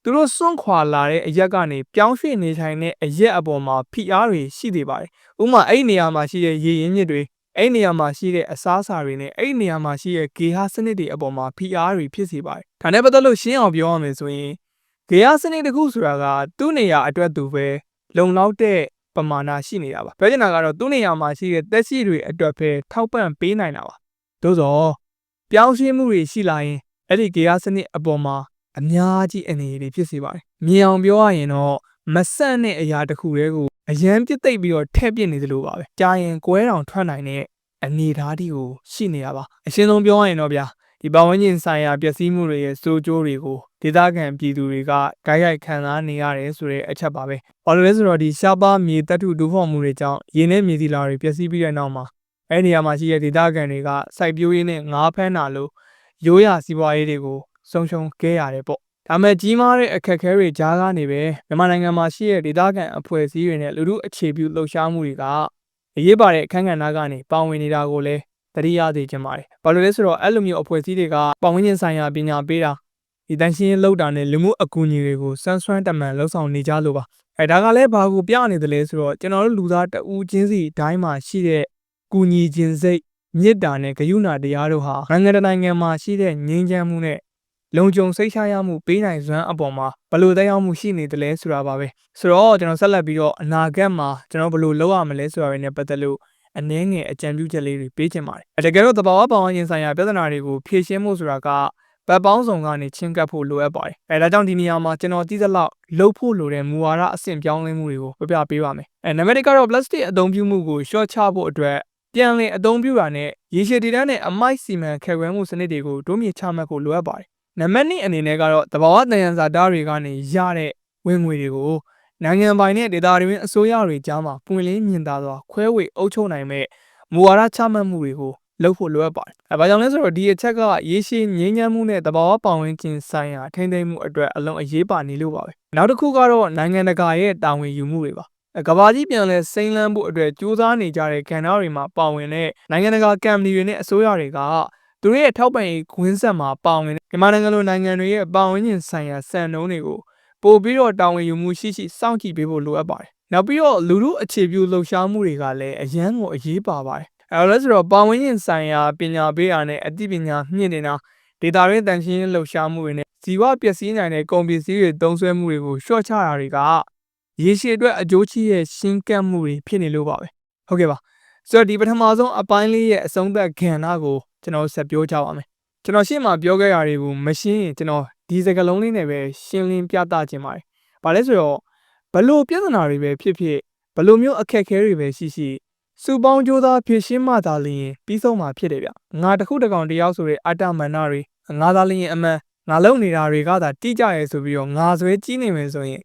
ာသူတို့စွန့်ခွာလာတဲ့အရက်ကနေပြောင်းရွှေ့နေထိုင်တဲ့အရက်အပေါ်မှာဖိအားတွေရှိသေးပါတယ်။ဥပမာအဲ့ဒီနေရာမှာရှိတဲ့ရေရင်းမြစ်တွေအဲ့ဒီနေရာမှာရှိတဲ့အစားအစာတွေနဲ့အဲ့ဒီနေရာမှာရှိတဲ့ဂေဟစနစ်တွေအပေါ်မှာဖိအားတွေဖြစ်စေပါတယ်။ဒါနဲ့ပတ်သက်လို့ရှင်းအောင်ပြောရမယ်ဆိုရင်ဂေဟစနစ်တစ်ခုဆိုတာကသူ့နေရာအတွက်သူပဲလုံလောက်တဲ့ပမာဏရှိနေတာပါ။ပြောချင်တာကတော့သူ့နေရာမှာရှိတဲ့သက်ရှိတွေအတွက်ပဲထောက်ပံ့ပေးနိုင်တာပါ။သို့သောပြောင်းရွှေ့မှုတွေရှိလာရင်အဲ့ဒီဂေဟစနစ်အပေါ်မှာအများကြီးအနေအထားဖြစ်စေပါတယ်။မြင်အောင်ပြောရရင်တော့မဆန့်တဲ့အရာတစ်ခုတည်းကိုအရန်ပြစ်သိပ်ပြီးတော့ထည့်ပြစ်နေသလိုပါပဲ။ကြာရင်ကွဲတောင်ထွက်နိုင်တဲ့အနေအထားတွေကိုရှိနေတာပါ။အရှင်းဆုံးပြောရရင်တော့ဗျာဒီပတ်ဝန်းကျင်ဆိုင်ရာပျက်စီးမှုတွေရဲ့စိုးကျိုးတွေကိုဒေသခံပြည်သူတွေကဂိုက်ခံစားနေရတယ်ဆိုတဲ့အချက်ပါပဲ။ဘာလို့လဲဆိုတော့ဒီရှားပါးမြေတပ်ထုဒုဖော်မှုတွေကြောင့်ရင်းနှီးမြေသီလာတွေပျက်စီးပြီးတဲ့နောက်မှာအဲ့ဒီနေရာမှာရှိတဲ့ဒေသခံတွေကစိုက်ပျိုးရေးနဲ့ငါးဖမ်းတာလို့ရိုးရာစီးပွားရေးတွေကိုဆုံးရှုံးခဲ့ရတယ်ပေါ့။ဒါမဲ့ကြီးမားတဲ့အခက်အခဲတွေကြားကနေပဲမြန်မာနိုင်ငံမှာရှိတဲ့ဒေသခံအဖွဲ့အစည်းတွေနဲ့လူထုအခြေပြုလှုပ်ရှားမှုတွေကအရေးပါတဲ့အခန်းကဏ္ဍကနေပါဝင်နေတာကိုလည်းသတိရသိချင်ပါတယ်။ဘာလို့လဲဆိုတော့အဲ့လိုမျိုးအဖွဲ့အစည်းတွေကပတ်ဝန်းကျင်ဆိုင်ရာပညာပေးတာဒီတန်ရှင်းလှုပ်တာနဲ့လူမှုအကူအညီတွေကိုစမ်းစွမ်းတမန်လှုပ်ဆောင်နေကြလို့ပါ။ဒါကလည်းဘာကိုပြနေတယ်လဲဆိုတော့ကျွန်တော်တို့လူသားတဦးချင်းစီတိုင်းမှာရှိတဲ့ကူညီခြင်းစိတ်မေတ္တာနဲ့ဂရုဏာတရားတို့ဟာနိုင်ငံမှာရှိတဲ့ငြိမ်းချမ်းမှုနဲ့လုံခြုံစိတ်ချရမှုပေးနိုင်စွမ်းအပေါ်မှာဘယ်လိုသက်ရောက်မှုရှိနေတယ်လဲဆိုတာပါပဲဆိုတော့ကျွန်တော်ဆက်လက်ပြီးတော့အနာဂတ်မှာကျွန်တော်ဘယ်လိုလုပ်ရမလဲဆိုတာတွေနဲ့ပတ်သက်လို့အနည်းငယ်အကြံပြုချက်လေးတွေပေးချင်ပါတယ်တကယ်တော့သဘာဝပတ်ဝန်းကျင်ဆိုင်ရာပြဿနာတွေကိုဖြေရှင်းမှုဆိုတာကဗတ်ပေါင်းစုံကနေချင်းကပ်ဖို့လိုအပ်ပါတယ်ဒါကြောင့်ဒီနေရာမှာကျွန်တော်သိသလောက်လှုပ်ဖို့လိုတဲ့မူဝါဒအဆင့်ပြောင်းလဲမှုတွေကိုပြပြပေးပါမယ်နံပါတ်1ကတော့ plastic အသုံးပြုမှုကိုလျှော့ချဖို့အတွက်ပြန်လည်အသုံးပြုတာနဲ့ရေရှည်တည်တတ်တဲ့အမိုက်စီမံခန့်ခွဲမှုစနစ်တွေကိုတိုးမြှင့်ချမှတ်ဖို့လိုအပ်ပါတယ်နံပါတ်2အနေနဲ့ကတော့တဘာဝတန်ရန်ဇာတာတွေကနေရတဲ့ဝင်ငွေတွေကိုနိုင်ငံပိုင်နဲ့ဒေသတွင်းအစိုးရတွေကြားမှာပွင့်လင်းမြင်သာစွာခွဲဝေအုပ်ချုပ်နိုင်မဲ့မူဝါဒချမှတ်မှုတွေကိုလုပ်ဖို့လိုအပ်ပါတယ်။ဘာကြောင့်လဲဆိုတော့ဒီအချက်ကရေရှည်ငြိမ်းချမ်းမှုနဲ့တဘာဝပတ်ဝန်းကျင်ဆိုင်ရာထိန်းသိမ်းမှုအတွက်အလုံးအရေးပါနေလို့ပါပဲ။နောက်တစ်ခုကတော့နိုင်ငံတကာရဲ့တာဝန်ယူမှုတွေပါ။ကမ္ဘာကြီးပြန်လဲစိမ့်လန်းဖို့အတွက်ကြိုးစားနေကြတဲ့ကဏ္ဍတွေမှာပါဝင်တဲ့နိုင်ငံတကာကမ္ပဏီတွေနဲ့အစိုးရတွေကသူတို့ရဲ့ထောက်ပံ့ရေးခွင်းဆက်မှာပါဝင်မြန်မာနိုင်ငံလိုနိုင်ငံတွေရဲ့ပတ်ဝန်းကျင်ဆိုင်ရာစံနှုန်းတွေကိုပို့ပြီးတော့တာဝန်ယူမှုရှိစောင့်ကြည့်ပေးဖို့လိုအပ်ပါတယ်။နောက်ပြီးတော့လူထုအခြေပြုလှုပ်ရှားမှုတွေကလည်းအရန်ကိုအရေးပါပါတယ်။အဲလိုဆိုတော့ပတ်ဝန်းကျင်ဆိုင်ရာပညာပေးတာနဲ့အသိပညာမြင့်တင်တာဒေတာရင်းတန်ရှင်းလှုပ်ရှားမှုတွေနဲ့ဇီဝပျက်စီးနိုင်တဲ့ကုန်ပစ္စည်းတွေသုံးစွဲမှုတွေကိုလျှော့ချတာတွေကရေရှည်အတွက်အကျိုးရှိတဲ့ရှင်းကပ်မှုတွေဖြစ်နေလို့ပါပဲ။ဟုတ်ကဲ့ပါ။ဆိုတော့ဒီပထမဆုံးအပိုင်းလေးရဲ့အဆုံးသတ်ကဏ္ဍကိုကျွန်တော်ဆက်ပြောကြပါမယ်။ကျွန်တော်ရှင်းမှာပြောခဲ့ရတွေကိုမရှင်းရင်ကျွန်တော်ဒီစကားလုံးလေးနဲ့ပဲရှင်းလင်းပြသခြင်းပါတယ်။ဘာလဲဆိုတော့ဘလို့ပြဿနာတွေပဲဖြစ်ဖြစ်ဘလို့မျိုးအခက်အခဲတွေပဲရှိစုပေါင်းကြိုးစားဖြည့်ရှင်းမှသာလျှင်ပြီးဆုံးမှာဖြစ်တယ်ဗျ။ငါတစ်ခုတစ်ကောင်တယောက်ဆိုတဲ့အတ္တမန္နတွေငါသာလျှင်အမှန်ငါလုံနေတာတွေကသာတိကျရဲဆိုပြီးတော့ငါဆွဲကြီးနေမယ်ဆိုရင်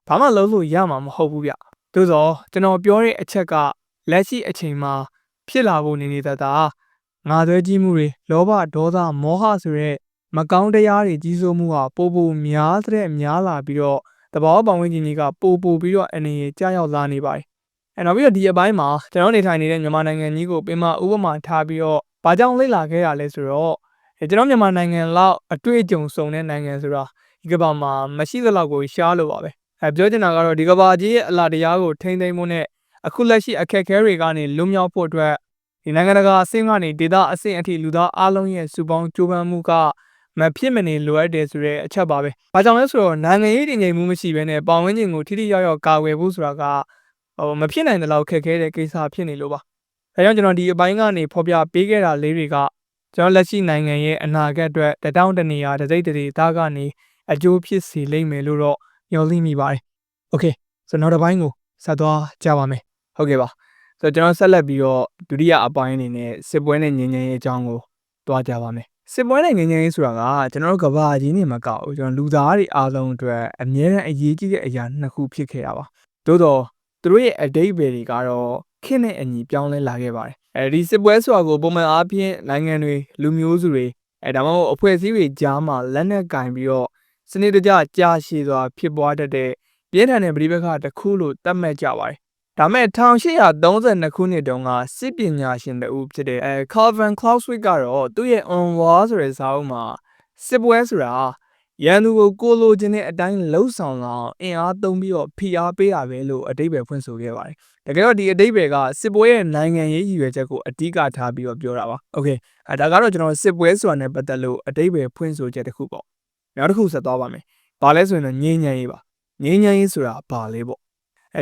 ဘာမှလုပ်လို့ရမှာမဟုတ်ဘူးဗျ။သို့သောကျွန်တော်ပြောတဲ့အချက်ကလက်ရှိအချိန်မှာဖြစ်လာဖို့နေတတ်တာငါသွဲကြီးမှုတွေလောဘဒေါသမောဟဆိုတဲ့မကောင်းတရားတွေကြီးစိုးမှုဟာပိုများတဲ့များလာပြီးတော့တဘာဝပတ်ဝန်းကျင်ကြီးကပိုပြီးတော့အနေနဲ့ကြာရောက်လာနေပါတယ်။နောက်ပြီးတော့ဒီအပိုင်းမှာကျွန်တော်နေထိုင်နေတဲ့မြန်မာနိုင်ငံကြီးကိုပင်မဥပမာထားပြီးတော့ဘာကြောင့်လေ့လာခဲ့ရလဲဆိုတော့ကျွန်တော်မြန်မာနိုင်ငံလောက်အတွေ့အကြုံစုံတဲ့နိုင်ငံဆိုတာဒီကမ္ဘာမှာမရှိသလောက်ကိုရှားလို့ပါပဲ။ပြောချင်တာကတော့ဒီကမ္ဘာကြီးရဲ့အလားတရားကိုထိန်းသိမ်းဖို့နဲ့အခုလက်ရှိအခက်အခဲတွေကနေလွတ်မြောက်ဖို့အတွက်ဒီနိုင်ငံတကာအဆင့်ကနေဒေသအဆင့်အထိလူသားအလုံးရဲ့စုပေါင်းကြိုးပမ်းမှုကမဖြစ်မနေလိုအပ်တယ်ဆိုတဲ့အချက်ပါပဲ။ဘာကြောင့်လဲဆိုတော့နိုင်ငံရေးတည်ငြိမ်မှုမရှိဘဲနဲ့ပတ်ဝန်းကျင်ကိုထိထိရောက်ရောက်ကာကွယ်ဖို့ဆိုတာကမဖြစ်နိုင်တဲ့လောက်ခက်ခဲတဲ့ကိစ္စဖြစ်နေလို့ပါ။ဒါကြောင့်ကျွန်တော်ဒီအပိုင်းကနေဖော်ပြပေးခဲ့တာလေးတွေကကျွန်တော်လက်ရှိနိုင်ငံရဲ့အနာဂတ်အတွက်တတောင်းတနေရာတစိမ့်တရေသားကနေအကျိုးဖြစ်စေလိမ့်မယ်လို့တော့မျှော်လင့်မိပါတယ်။ Okay ဆိုတော့နောက်တစ်ပိုင်းကို ဆက်သွားကြပါမယ်ဟုတ်ကဲ့ပါဆိုတော့ကျွန်တော်ဆက်လက်ပြီးတော့ဒုတိယအပိုင်းအနေနဲ့စစ်ပွဲနဲ့ငြိမ်းချမ်းရေးအကြောင်းကိုတွားကြပါမယ်စစ်ပွဲနဲ့ငြိမ်းချမ်းရေးဆိုတာကကျွန်တော်တို့ကဘာကြီးနေမှာကောက်ကျွန်တော်လူသားတွေအားလုံးအတွက်အမြဲတမ်းအရေးကြီးတဲ့အရာနှစ်ခုဖြစ်ခဲ့တာပါသို့တော့သူတို့ရဲ့အတိတ်ပဲတွေကတော့ခင့်တဲ့အညီပြောင်းလဲလာခဲ့ပါတယ်အဲဒီစစ်ပွဲဆိုတာကိုပုံမှန်အားဖြင့်နိုင်ငံတွေလူမျိုးစုတွေဒါမှမဟုတ်အဖွဲ့အစည်းတွေကြားမှာလက်နက်ကင်ပြီးတော့စနစ်တကျကြာရှည်စွာဖြစ်ပွားတတ်တဲ့ပြင်းထန်တဲ့ပဋိပက္ခတစ်ခုလို့သတ်မှတ်ကြပါတယ်ဒါမဲ့1832ခုနှစ်တုန်းကစစ်ပညာရှင်တဦးဖြစ်တဲ့ Calvin Clausewitz ကတော့သူ့ရဲ့ On War ဆိုတဲ့စာအုပ်မှာစစ်ပွဲဆိုတာရန်သူကိုကိုလိုချင်တဲ့အတိုင်းလှုပ်ဆောင်လာအောင်အင်အားသုံးပြီးတော့ဖိအားပေးတာပဲလို့အဓိပ္ပာယ်ဖွင့်ဆိုခဲ့ပါတယ်။တကယ်တော့ဒီအဓိပ္ပာယ်ကစစ်ပွဲရဲ့နိုင်ငံရေးရည်ရွယ်ချက်ကိုအဓိကထားပြီးတော့ပြောတာပါ။ Okay ဒါကတော့ကျွန်တော်စစ်ပွဲဆိုတာနဲ့ပတ်သက်လို့အဓိပ္ပာယ်ဖွင့်ဆိုချက်တစ်ခုပေါ့။နောက်တစ်ခုဆက်သွားပါမယ်။ဘာလဲဆိုရင်တော့ငြိမ်းချမ်းရေးပါ။ငြိမ်းချမ်းရေးဆိုတာဘာလဲပေါ့။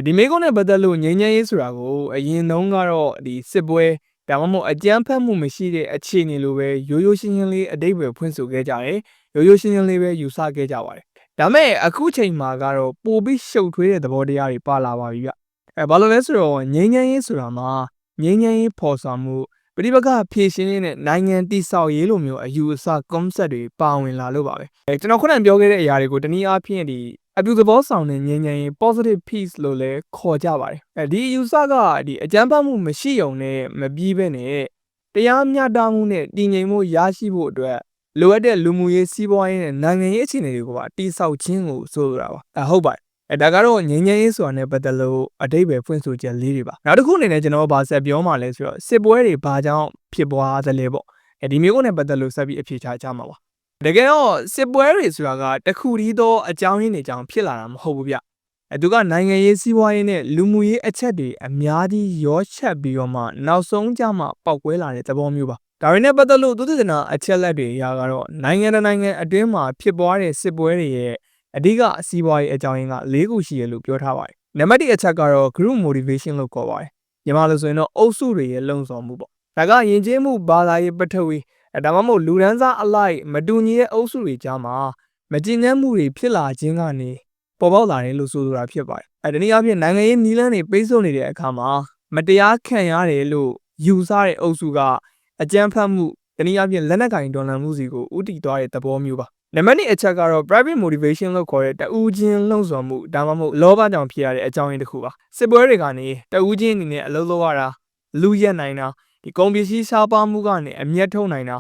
ဒီမိကုန်းနဲ့ပတ်သက်လို့ငြိမ်းချမ်းရေးဆိုတာကိုအရင်တုန်းကတော့ဒီစစ်ပွဲဒါမှမဟုတ်အကြမ်းဖက်မှုမရှိတဲ့အခြေအနေလိုပဲရိုးရိုးရှင်းရှင်းလေးအဓိပ္ပာယ်ဖွင့်ဆိုခဲ့ကြတယ်။ရိုးရိုးရှင်းရှင်းလေးပဲယူဆခဲ့ကြပါတယ်။ဒါမဲ့အခုချိန်မှာကတော့ပိုပြီးရှုပ်ထွေးတဲ့သဘောတရားတွေပါလာပါပြီဗျ။ဘာလို့လဲဆိုတော့ငြိမ်းချမ်းရေးဆိုတာမှာငြိမ်းချမ်းရေးဖော်ဆောင်မှုပဋိပက္ခဖြေရှင်းတဲ့နိုင်ငံတည်ဆောက်ရေးလိုမျိုးအယူအဆ concept တွေပါဝင်လာလို့ပါပဲ။ကျွန်တော်ခုနကပြောခဲ့တဲ့အရာတွေကိုတနည်းအားဖြင့်ဒီအပြုသဘောဆောင်တဲ့ငြိမ်းချမ်းရေး positive peace လို့လည်းခေါ်ကြပါတယ်ဒီအယူဆကဒီအကြမ်းဖက်မှုမရှိုံနဲ့မပြီးဘဲနဲ့တရားမျှတမှုနဲ့တည်ငြိမ်မှုရရှိဖို့အတွက်လိုအပ်တဲ့လူမှုရေးစီးပွားရေးနဲ့နိုင်ငံရေးအခြေအနေတွေကိုပါတည်ဆောက်ခြင်းကိုဆိုလိုတာပါဟုတ်ပါတယ်ဒါကတော့ငြိမ်းချမ်းရေးဆိုတာနဲ့ပတ်သက်လို့အဓိပ္ပာယ်ဖွင့်ဆိုချက်လေးတွေပါနောက်တစ်ခုအနေနဲ့ကျွန်တော်ဗာဆက်ပြောမှလဲဆိုတော့စစ်ပွဲတွေဘာကြောင့်ဖြစ်ပွားသလဲပေါ့ဒီမျိုးနဲ့ပတ်သက်လို့ဆက်ပြီးအဖြေချကြမှာပါတကယ်တော့စစ်ပွဲတွေဆိုတာကတခုတည်းသောအကြောင်းရင်းတွေကြောင့်ဖြစ်လာတာမဟုတ်ဘူးဗျသူကနိုင်ငံရေးစီးပွားရေးနဲ့လူမှုရေးအချက်တွေအများကြီးရောချက်ပြီးတော့မှနောက်ဆုံးကြမှာပောက်ကွဲလာတဲ့သဘောမျိုးပါဒါတွေနဲ့ပတ်သက်လို့သုတေသနအချက်လက်တွေအရကတော့နိုင်ငံတကာနိုင်ငံအတွင်းမှာဖြစ်ပွားတဲ့စစ်ပွဲတွေရဲ့အဓိကအစီးပွားရေးအကြောင်းရင်းက၄ခုရှိရလို့ပြောထားပါတယ်နံပါတ်1အချက်ကတော့ group motivation လို့ခေါ်ပါတယ်မြန်မာလိုဆိုရင်တော့အုပ်စုတွေရဲ့လှုံ့ဆော်မှုပေါ့ဒါကယဉ်ကျေးမှုဘာသာရေးပထဝီဒါမှမဟုတ်လူဒန်းစားအလိုက်မတူညီတဲ့အုပ်စုတွေကြားမှာမကျဉ်းမှုတွေဖြစ်လာခြင်းကနေပေါ်ပေါက်လာတယ်လို့ဆိုလိုတာဖြစ်ပါတယ်ဒီနည်းအားဖြင့်နိုင်ငံရေးနည်းလမ်းတွေပိတ်ဆို့နေတဲ့အခါမှာမတရားခံရတယ်လို့ယူဆတဲ့အုပ်စုကအကြမ်းဖက်မှုဒီနည်းအားဖြင့်လက်နက်ကင်ဒေါ်လာမှုစီကိုဥတီသွားတဲ့သဘောမျိုးပါနံပါတ်2အချက်ကတော့ private motivation လို့ခေါ်တဲ့တဦးချင်းလှုံ့ဆော်မှုဒါမှမဟုတ်လောဘကြောင့်ဖြစ်ရတဲ့အကြောင်းရင်းတစ်ခုပါစစ်ပွဲတွေကနေတဦးချင်းအနေနဲ့အလုပ်လုပ်ရတာလူရက်နိုင်တာဒီကုန်ပစ္စည်းရှားပါမှုကနေအမျက်ထုတ်နိုင်တ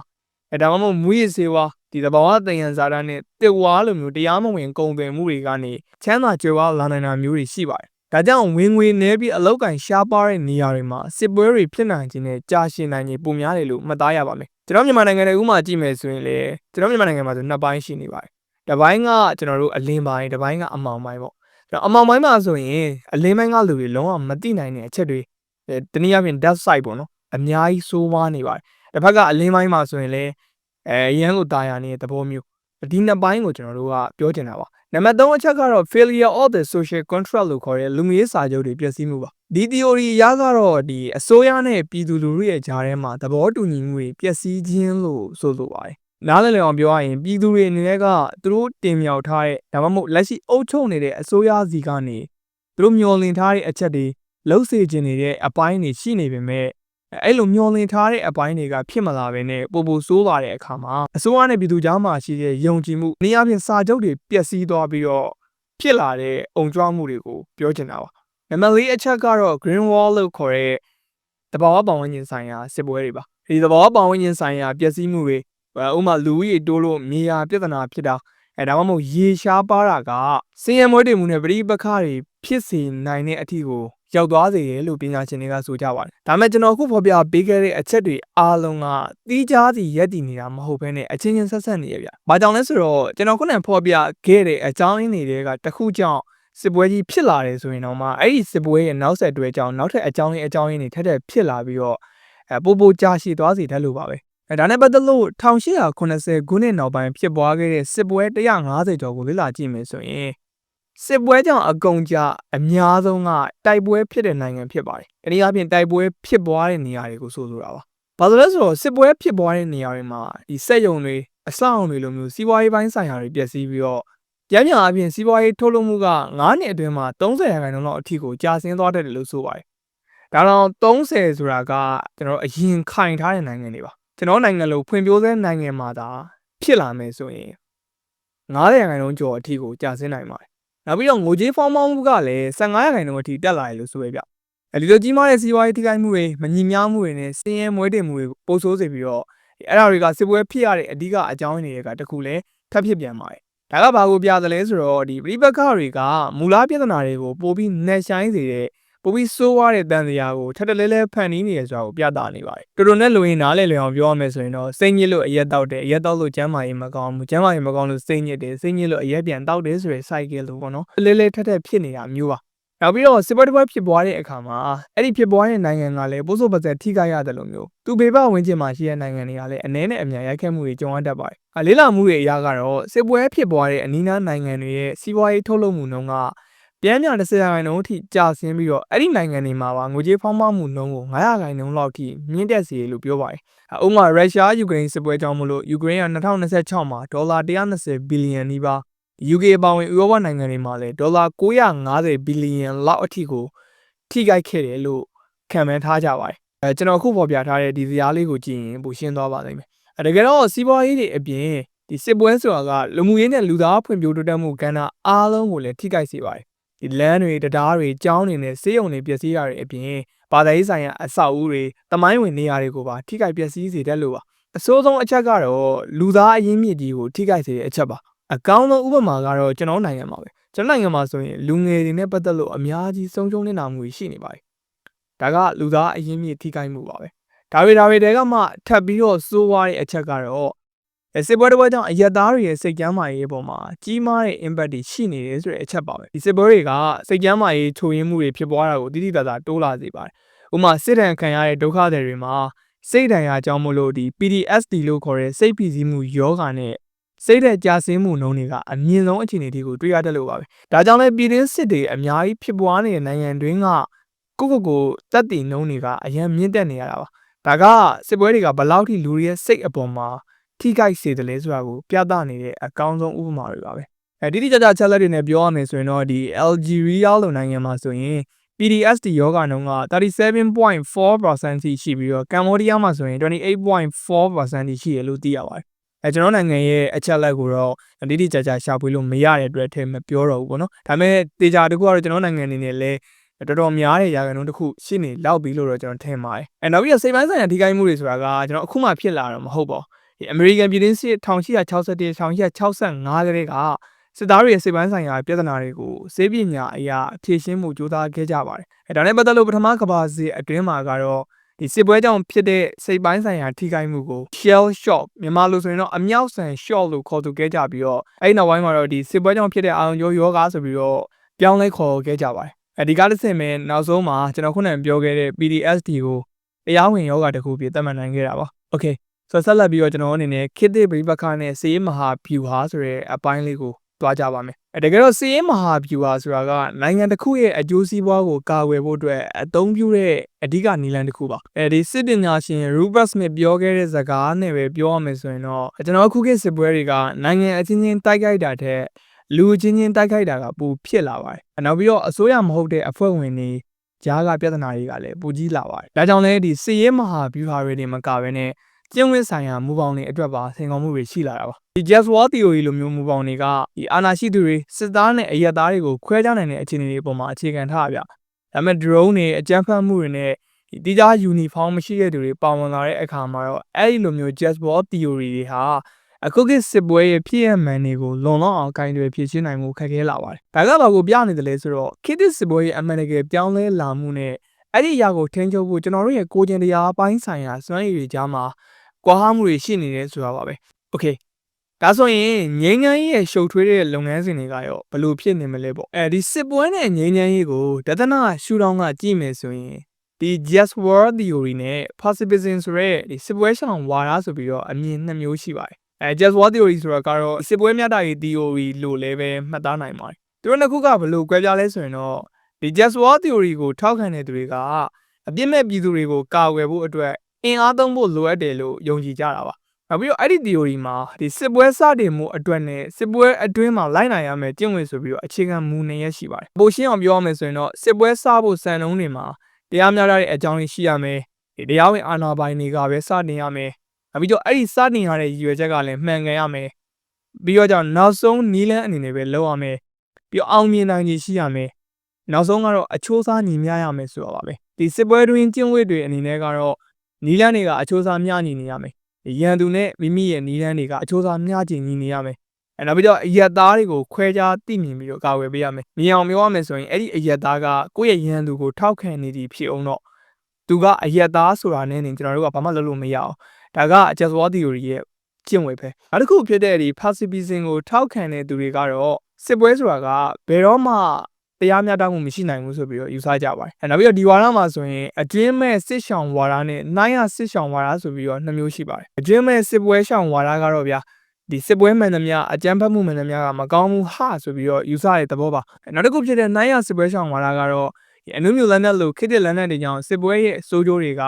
ာဒါမှမဟုတ်မူရစ်စေဝါဒီသဘာဝတယံဇာတာနဲ့တစ်ဝါလိုမျိုးတရားမဝင်ကုန်သွယ်မှုတွေကနေချမ်းသာကြွယ်ဝလာနိုင်တာမျိုးတွေရှိပါတယ်ဒါကြောင့်ဝင်ငွေနဲပြီးအလောက်ကင်ရှားပါတဲ့နေရာတွေမှာစစ်ပွဲတွေဖြစ်နိုင်ခြင်းနဲ့ကြာရှည်နိုင်ခြင်းပုံများတယ်လို့မှတ်သားရပါမယ်ကျွန်တော်မြန်မာနိုင်ငံရဲ့ဥပမာကြည့်မယ်ဆိုရင်လေကျွန်တော်မြန်မာနိုင်ငံမှာဆိုနှစ်ပိုင်းရှိနေပါတယ်တစ်ပိုင်းကကျွန်တော်တို့အလင်းပိုင်းတစ်ပိုင်းကအမောင်ပိုင်းပေါ့ကျွန်တော်အမောင်ပိုင်းမှာဆိုရင်အလင်းပိုင်းကလူတွေလုံးဝမသိနိုင်တဲ့အချက်တွေတနည်းအားဖြင့် dark side ပေါ့နော်အများကြီးဆိုးဝါးနေပါတယ်တစ်ဖက်ကအလင်းပိုင်းမှာဆိုရင်လည်းရန်ကိုတာယာနေတဲ့သဘောမျိုးဒီနှစ်ပိုင်းကိုကျွန်တော်တို့ကပြောချင်တာပါနံပါတ်3အချက်ကတော့ failure of the social contract လို့ခေါ်တဲ့လူမျိုးရေးစာချုပ်တွေပျက်စီးမှုပါဒီ theory အရကတော့ဒီအစိုးရနဲ့ပြည်သူလူထုရဲ့ကြားထဲမှာသဘောတူညီမှုတွေပျက်စီးခြင်းလို့ဆိုလိုပါတယ်နားလည်အောင်ပြောရရင်ပြည်သူတွေအနေနဲ့ကသူတို့တင်မြှောက်ထားတဲ့ဒါမှမဟုတ်လက်ရှိအုပ်ချုပ်နေတဲ့အစိုးရစီကနေသူတို့မျှော်လင့်ထားတဲ့အချက်တွေလှုပ်စေခြင်းနေတဲ့အပိုင်းတွေရှိနေပေမဲ့အဲ့လိုမျောလင့်ထားတဲ့အပိုင်းတွေကဖြစ်မလာဘဲနဲ့ပိုဆိုးလာတဲ့အခါမှာအစိုးရနဲ့ပြည်သူကြားမှာရှိတဲ့ယုံကြည်မှုနေရာပြင်စာချုပ်တွေပျက်စီးသွားပြီးတော့ဖြစ်လာတဲ့အုံကြွမှုတွေကိုပြောချင်တာပါနံပါတ်4အချက်ကတော့ green wall လို့ခေါ်တဲ့သဘာဝပတ်ဝန်းကျင်ဆိုင်ရာစစ်ပွဲတွေပါဒီသဘာဝပတ်ဝန်းကျင်ဆိုင်ရာပျက်စီးမှုတွေဥပမာလူဦးရေတိုးလို့မြေယာပြဿနာဖြစ်တာဒါမှမဟုတ်ရေရှားပါတာကစင်ရမွေးတွေမှုနဲ့ပဋိပက္ခတွေဖြစ်စေနိုင်တဲ့အထီကိုရောက်သွားစေတယ်လို့ပညာရှင်တွေကဆိုကြပါတယ်။ဒါပေမဲ့ကျွန်တော်အခုဖော်ပြပေးခဲ့တဲ့အချက်တွေအားလုံးကသီးခြားစီရက်တည်နေတာမဟုတ်ဘဲနဲ့အချင်းချင်းဆက်ဆက်နေရဗျ။ဘာကြောင့်လဲဆိုတော့ကျွန်တော်ခုနကဖော်ပြခဲ့တဲ့အကြောင်းရင်းတွေကတစ်ခုကြောင့်စစ်ပွဲကြီးဖြစ်လာတယ်ဆိုရင်တော့မှအဲ့ဒီစစ်ပွဲရဲ့နောက်ဆက်တွဲကြောင့်နောက်ထပ်အကြောင်းရင်းတွေထပ်ဖြစ်လာပြီးတော့ပိုကြာရှည်သွားစေတယ်လို့ပါပဲ။ဒါနဲ့ပတ်သက်လို့1880ခုနှစ်နောက်ပိုင်းဖြစ်ပွားခဲ့တဲ့စစ်ပွဲ150ကျော်ကိုလေ့လာကြည့်မယ်ဆိုရင်စစ်ပွဲကြောင့်အကုန်ကြအများဆုံးကတိုက်ပွဲဖြစ်တဲ့နိုင်ငံဖြစ်ပါတယ်။ဒီအပြင်တိုက်ပွဲဖြစ်ပွားတဲ့နေရာတွေကိုဆိုလိုတာပါ။ဘာလို့လဲဆိုတော့စစ်ပွဲဖြစ်ပွားတဲ့နေရာတွေမှာဒီစက်ရုံတွေအဆောက်အုံတွေလိုမျိုးစီးပွားရေးပိုင်းဆိုင်ရာတွေပျက်စီးပြီးတော့ ပြန်ပြန်အပြင်စီးပွားရေးထုတ်လုပ်မှုက9နှစ်အတွင်းမှာ30%လောက်အထိကိုကျဆင်းသွားတယ်လို့ဆိုပါတယ်။ဒါတော့30ဆိုတာကကျွန်တော်အရင်ခိုင်ထားတဲ့နိုင်ငံတွေပါ။ကျွန်တော်နိုင်ငံလိုဖွံ့ဖြိုးဆဲနိုင်ငံမှာဒါဖြစ်လာမယ်ဆိုရင်90%ကျော်အထိကိုကျဆင်းနိုင်ပါတယ်။နောက်ပြီးတော့ငွေကြေးဖောင်းမှောင်းမှုကလည်း15%အထိတက်လာတယ်လို့ဆိုရပြ။ဒီလိုကြီးမားတဲ့စီးပွားရေးထိခိုက်မှုတွေမညီမျှမှုတွေနဲ့စင်းရဲမွဲတေမှုတွေပိုဆိုးစေပြီးတော့အဲ့ဒါတွေကစစ်ပွဲဖြစ်ရတဲ့အဓိကအကြောင်းရင်းတွေကတခုလည်းထပ်ဖြစ်ပြန်ပါတယ်။ဒါကဘာကိုပြသလဲဆိုတော့ဒီပြိပက္ခတွေကမူလပြဿနာတွေကိုပိုပြီးနှက်ဆိုင်စေတဲ့ပိုပြီးဆိုးဝါးတဲ့တန်တရားကိုထပ်တလဲလဲဖန်တီးနေရဆိုတာကိုပြသနေပါတယ်။တော်တော်နဲ့လူရင်းနားလည်လွယ်အောင်ပြောရမယ်ဆိုရင်တော့စိတ်ညစ်လို့အရက်တောက်တယ်အရက်တောက်လို့ကျန်းမာရေးမကောင်းဘူးကျန်းမာရေးမကောင်းလို့စိတ်ညစ်တယ်စိတ်ညစ်လို့အရက်ပြန်တောက်တယ်ဆိုတဲ့ cycle လို့ပေါ့နော်။လဲလဲထက်ထက်ဖြစ်နေတာမျိုးပါ။နောက်ပြီးတော့စစ်ပွဲတစ်ပွဲဖြစ်ပွားတဲ့အခါမှာအဲ့ဒီဖြစ်ပွားတဲ့နိုင်ငံကလည်းပိုးစိုးပါးစက်ထိခိုက်ရတယ်လို့မျိုးသူဘေဘဝင်ကျင်မှာရှိတဲ့နိုင်ငံတွေကလည်းအနည်းနဲ့အများရိုက်ခတ်မှုတွေကြုံရတတ်ပါတယ်။လေးလာမှုတွေအရာကတော့စစ်ပွဲဖြစ်ပွားတဲ့အနီးနားနိုင်ငံတွေရဲ့စီးပွားရေးထုတ်လုပ်မှုနှုန်းကပြန်ပြန်10%အထိကျဆင်းပြီးတော့အဲ့ဒီနိုင်ငံတွေမှာပါငွေကြေးဖောင်းပွားမှုနှုန်းကို9%လောက်ထိမြင့်တက်စေလို့ပြောပါတယ်။ဥပမာရုရှားယူကရိန်းစစ်ပွဲကြောင့်မလို့ယူကရိန်းက2026မှာဒေါ်လာ120ဘီလီယံနီးပါးUK အပါအဝင်ဥရောပနိုင်ငံတွေမှာလည်းဒေါ်လာ950ဘီလီယံလောက်အထိကိုထိခိုက်ခဲ့တယ်လို့ခံမှန်းထားကြပါတယ်ကျွန်တော်အခုပေါ်ပြထားတဲ့ဒီဇာတ်လေးကိုကြည့်ရင်ပိုရှင်းသွားပါလိမ့်မယ်တကယ်တော့စီးပွားရေးတွေအပြင်ဒီစစ်ပွဲဆိုတာကလူမှုရေးနဲ့လူသားဖွံ့ဖြိုးတိုးတက်မှုကဏ္ဍအားလုံးကိုလည်းထိခိုက်စေပါတယ်ဒီလမ်းတွေတရားတွေကျောင်းတွေနဲ့ဆေးရုံတွေပျက်စီးတာတွေအပြင်ဘာသာရေးဆိုင်ရာအဆောက်အဦတွေတမိုင်းဝင်နေရာတွေကိုပါထိခိုက်ပျက်စီးစေတတ်လို့ပါအဆိုးဆုံးအချက်ကတော့လူသားအရင်းမြစ်ကြီးကိုထိခိုက်စေတဲ့အချက်ပါအကောင်းဆုံးဥပမာကတော့ကျွန်တော်နိုင်ငံမှာပဲကျွန်တော်နိုင်ငံမှာဆိုရင်လူငယ်တွေနဲ့ပတ်သက်လို့အများကြီးဆုံးရှုံးနေတာမှုရှိနေပါတယ်ဒါကလူသားအရင်းမြစ်ထိခိုက်မှုပါပဲဒါတွေတဲကမှထပ်ပြီးတော့စိုးဝါးတဲ့အချက်ကတော့စစ်ပွဲတစ်ပွဲကြောင့်အရက်သားတွေရဲ့စိတ်ကြမ်းမာရေးပေါ်မှာကြီးမားတဲ့ impact တွေရှိနေတယ်ဆိုတဲ့အချက်ပါပဲဒီစစ်ပွဲတွေကစိတ်ကြမ်းမာရေးချို့ယွင်းမှုတွေဖြစ်ပွားတာကိုတိတိကျကျတိုးလာစေပါတယ်ဥပမာစစ်ဒဏ်ခံရတဲ့ဒုက္ခသည်တွေမှာစိတ်ဒဏ်ရာကြောင့်မလို့ဒီ PTSD လို့ခေါ်တဲ့စိတ်ဖိစီးမှုယောဂါနဲ့စိတ်တဲ့ကြာဆင်းမှုနှုန်းတွေကအမြင့်ဆုံးအခြေအနေတွေကိုတွေ့ရတတ်လို့ပါပဲဒါကြောင့်လည်းပြည်တွင်းစစ်တွေအများကြီးဖြစ်ပွားနေတဲ့နိုင်ငံတွင်းကကိုတက်တည်နှုန်းတွေကအရင်မြင့်တက်နေရတာပါဒါကစစ်ပွဲတွေကဘလောက်ထိလူတွေရဲ့စိတ်အပေါ်မှာထိခိုက်စေတယ်လဲဆိုတာကိုပြသနေတဲ့အကောင်းဆုံးဥပမာတွေပါပဲတိတိကျကျချက်လက်တွေနဲ့ပြောရမယ်ဆိုရင်တော့ဒီ Algeria လိုနိုင်ငံမှာဆိုရင်PTSD ယောဂနှုန်းက 37.4% ထိရှိပြီးတော့ကမ္ဘောဒီးယားမှာဆိုရင် 28.4% ထိရှိတယ်လို့သိရပါတယ်ကျွန်တော်နိုင်ငံရဲ့အချက်လက်ကိုတော့တိတိကျကျရှာဖွေလို့မရတဲ့အတွက်ထဲမပြောတော့ဘူးပေါ့နော်ဒါပေမဲ့တေချာတခုကတော့ကျွန်တော်နိုင်ငံအနေနဲ့လည်းတော်တော်များတဲ့ရာခိုင်နှုန်းတစ်ခုရှိနေလောက်ပြီလို့တော့ကျွန်တော်ထင်ပါတယ်နောက်ပြီးတော့စိတ်ပိုင်းဆိုင်ရာထိခိုက်မှုတွေဆိုတာကကျွန်တော်အခုမှဖြစ်လာတော့မဟုတ်ပါဘူးအမေရိကန်ပြည်တွင်းစစ်1861 1865ကလေးကစစ်သားတွေရဲ့စိတ်ပိုင်းဆိုင်ရာပြဿနာတွေကိုစေပညာအရာဖြေရှင်းမှုကြိုးစားခဲ့ကြပါတယ်ဒါနဲ့ပတ်သက်လို့ပထမကမ္ဘာစစ်အတွင်းမှာကတော့ဒီစစ်ပွဲကြောင့်ဖြစ်တဲ့စိတ်ပိုင်းဆိုင်ရာထိခိုက်မှုကို shell shock မြန်မာလိုဆိုရင်တော့အမြောက်ဆန် shock လို့ခေါ်သူခဲ့ကြပြီးတော့အဲ့နောက်ပိုင်းမှာတော့ဒီစစ်ပွဲကြောင့်ဖြစ်တဲ့အာရုံကြောယောဂဆိုပြီးတော့ပြောင်းလဲခေါ်ခဲ့ကြပါတယ်ဒီကားတစ်ဆင့်ပဲနောက်ဆုံးမှာကျွန်တော်ခုနကပြောခဲ့တဲ့ PTSD ကိုတရားဝင်ယောဂတစ်ခုဖြစ်သတ်မှတ်နိုင်ခဲ့တာပါ Okay ဆိုတော့ဆက်လက်ပြီးတော့ကျွန်တော်အနေနဲ့ခေတ်သစ်ပြိပက္ခနဲ့စေးမဟာဗျူဟာဆိုတဲ့အပိုင်းလေးကိုတွားကြပါမယ်တကယ်တော့စေးမဟာဗျူဟာဆိုတာကနိုင်ငံတစ်ခုရဲ့အကျိုးစီးပွားကိုကာကွယ်ဖို့အတွက်အသုံးပြုတဲ့အဓိကနည်းလမ်းတစ်ခုပါဒီစစ်ပညာရှင် Rupert Smith ပြောခဲ့တဲ့စကားနဲ့ပဲပြောရမယ်ဆိုရင်တော့ကျွန်တော်အခုခေတ်စစ်ပွဲတွေကနိုင်ငံအချင်းချင်းတိုက်ခိုက်တာတဲ့လူချင်းချင်းတိုက်ခိုက်တာကပိုဖြစ်လာပါတယ်နောက်ပြီးတော့အစိုးရမဟုတ်တဲ့အဖွဲ့ဝင်တွေကြားကပြဿနာတွေကလည်းပိုကြီးလာပါတယ်ဒါကြောင့်လည်းဒီစစ်ရေးမဟာဗျူဟာတွေမကဘဲနဲ့ကျင့်ဝတ်ဆိုင်ရာမူပေါင်းတွေအတွက်ပါဆင်ခေါ်မှုတွေရှိလာတာပါဒီ Just War Theory လိုမျိုးမူပေါင်းတွေကဒီအာဏာရှိသူတွေစစ်သားနဲ့အရက်သားတွေကိုခွဲခြားနိုင်တဲ့အခြေအနေတွေပေါ်မှာအခြေခံထားရဗျဒါပေမဲ့ drone တွေအကြမ်းဖက်မှုတွေနဲ့ဒီကြား uniform မရှိတဲ့သူတွေပါဝင်လာတဲ့အခါမှာတော့အဲ့ဒီလိုမျိုး Just War Theory တွေဟာအခုခေတ်စစ်ပွဲရဲ့ဖြစ်ရမှန်တွေကိုလွန်လောက်အောင်ဂိုင်းတွေဖြည့်ရှင်းနိုင်မှုခက်ခဲလာပါတယ်ဒါကဘာကိုပြနေတယ်လဲဆိုတော့ခေတ်သစ်စစ်ပွဲရဲ့အမှန်တကယ်ပြောင်းလဲလာမှုနဲ့အဲ့ဒီအရာကိုထိန်းချုပ်ဖို့ကျွန်တော်တို့ရဲ့ကိုယ်ကျင်တရားပိုင်းဆိုင်ရာစွမ်းရည်တွေကြားမှာကွာဟမှုတွေရှိနေတယ်ဆိုတာပါပဲ Okay ဒါဆိုရင်ငြိမ်းချမ်းရေးရဲ့ရှုပ်ထွေးတဲ့လုပ်ငန်းစဉ်တွေကရောဘယ်လိုဖြစ်နေမလဲပေါ့ဒီစစ်ပွဲနဲ့ငြိမ်းချမ်းရေးကိုဒသနာရှုထောင့်ကကြည့်မယ်ဆိုရင်ဒီ Just War Theory နဲ့ Pacifism ဆိုတဲ့ဒီစစ်ပွဲရှောင်ဝါဒဆိုပြီးတော့အမြင်နှစ်မျိုးရှိပါတယ်Just War Theory ဆိုတာကတော့စစ်ပွဲမြတ်တာရေး theory လို့လည်းပဲမှတ်သားနိုင်ပါတယ်သူတို့နှစ်ခုကဘယ်လိုကွဲပြားလဲဆိုရင်တော့ဒီ Just War Theory ကိုထောက်ခံတဲ့သူတွေကအပြစ်မဲ့ပြည်သူတွေကိုကာကွယ်ဖို့အတွက်အင်အားသုံးဖို့လိုအပ်တယ်လို့ယုံကြည်ကြတာပါ နောက်ပြီးတော့အဲ့ဒီ theory မှာဒီစစ်ပွဲစတင်မှုအတွက်နဲ့စစ်ပွဲအတွင်းမှာလိုက်နိုင်ရမယ်ကျင့်ဝတ်ဆိုပြီးတော့အခြေခံမူ2ရက်ရှိပါတယ်ပိုရှင်းအောင်ပြောရမယ်ဆိုရင်တော့စစ်ပွဲစဖို့စံနှုန်းတွေမှာတရားမျှတတဲ့အကြောင်းရင်းရှိရမယ်ဒီတရားဝင်အာဏာပိုင်တွေကပဲစတင်ရမယ်နောက်ပြီးတော့အဲ့ဒီစတင်ရတဲ့ရည်ရွယ်ချက်ကလည်းမှန်ကန်ရမယ်ပြီးတော့ကြောင့်နောက်ဆုံးနီးလန်းအနေနဲ့ပဲလုပ်ရမယ်ပြီးတော့အောင်မြင်နိုင်ခြေရှိရမယ်နောက်ဆုံးကတော့အချိုးစားညီမျှရမယ်ဆိုတော့ပါပဲဒီစစ်ပွဲတွင်ကျင့်ဝတ်တွေအနေနဲ့ကတော့နီးလန်းတွေကအချိုးစားမျှညီနေရမယ်ရန်သူနဲ့မိမိရဲ့နီးလန်းတွေကအချိုးစားမျှချင်ညီနေရမယ်နောက်ပြီးတော့အရက်သားတွေကိုခွဲခြားသိမြင်ပြီးတော့ကာဝယ်ပေးရမယ်မြင်အောင်ပြောရမယ်ဆိုရင်အဲ့ဒီအရက်သားကကိုယ့်ရဲ့ရန်သူကိုထောက်ခံနေသည်ဖြစ်အောင်တော့သူကအရက်သားဆိုတာနဲ့နေကျွန်တော်တို့ကဘာမှလုပ်လို့မရအောင်ဒါက just war theory ရဲ့ကျင့်ဝတ်ပဲနောက်တစ်ခုဖြစ်တဲ့ဒီ pacifism ကိုထောက်ခံတဲ့သူတွေကတော့စစ်ပွဲဆိုတာကဘယ်တော့မှတရားမျှတမှုမရှိနိုင်ဘူးဆိုပြီးတော့ယူဆကြပါတယ်နောက်ပြီးတော့ဒီဝါဒမှာဆိုရင်အတွင်းမဲ့စစ်ရှောင်ဝါဒနဲ့နိုင်ရစစ်ရှောင်ဝါဒဆိုပြီးတော့2မျိုးရှိပါတယ်အတွင်းမဲ့စစ်ပွဲရှောင်ဝါဒကတော့ဗျာဒီစစ်ပွဲမှန်သမျှအကြမ်းဖက်မှုမှန်သမျှကမကောင်းဘူးဟာဆိုပြီးတော့ယူဆတဲ့သဘောပါနောက်တစ်ခုဖြစ်တဲ့နိုင်ရစစ်ပွဲရှောင်ဝါဒကတော့အနုမျိုးလက်နက်လိုခစ်တဲ့လက်နက်တွေကြောင့်စစ်ပွဲရဲ့စိုးကျိုးတွေကအ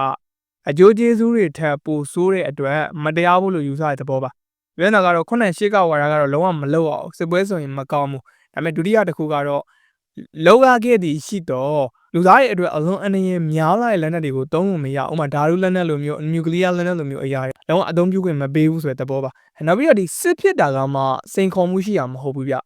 ကျိုးကျေးဇူးတွေထပ်ပိုဆိုးတဲ့အတွက်မတရားဘူးလို့ယူဆတဲ့သဘောပါဘယ်နာကတော့ခုနရှေ့ကဝါဒကတော့လုံးဝမလောက်အောင်စစ်ပွဲဆိုရင်မကောင်းဘူးဒါပေမဲ့ဒုတိယတစ်ခုကတော့လောက်ရခဲ့သည်ရှိတော့လူသားရဲ့အတွက်အလုံးအနေနဲ့များလာတဲ့လက်နက်တွေကိုသုံးလို့မရဥပမာဓာတုလက်နက်လိုမျိုးနျူကလ িয়ার လက်နက်လိုမျိုးအရာတွေလုံးဝအသုံးပြုခွင့်မပေးဘူးဆိုတဲ့သဘောပါနောက်ပြီးတော့ဒီစစ်ဖြစ်တာကမှစိန်ခေါ်မှုရှိရမှာမဟုတ်ဘူးဗျ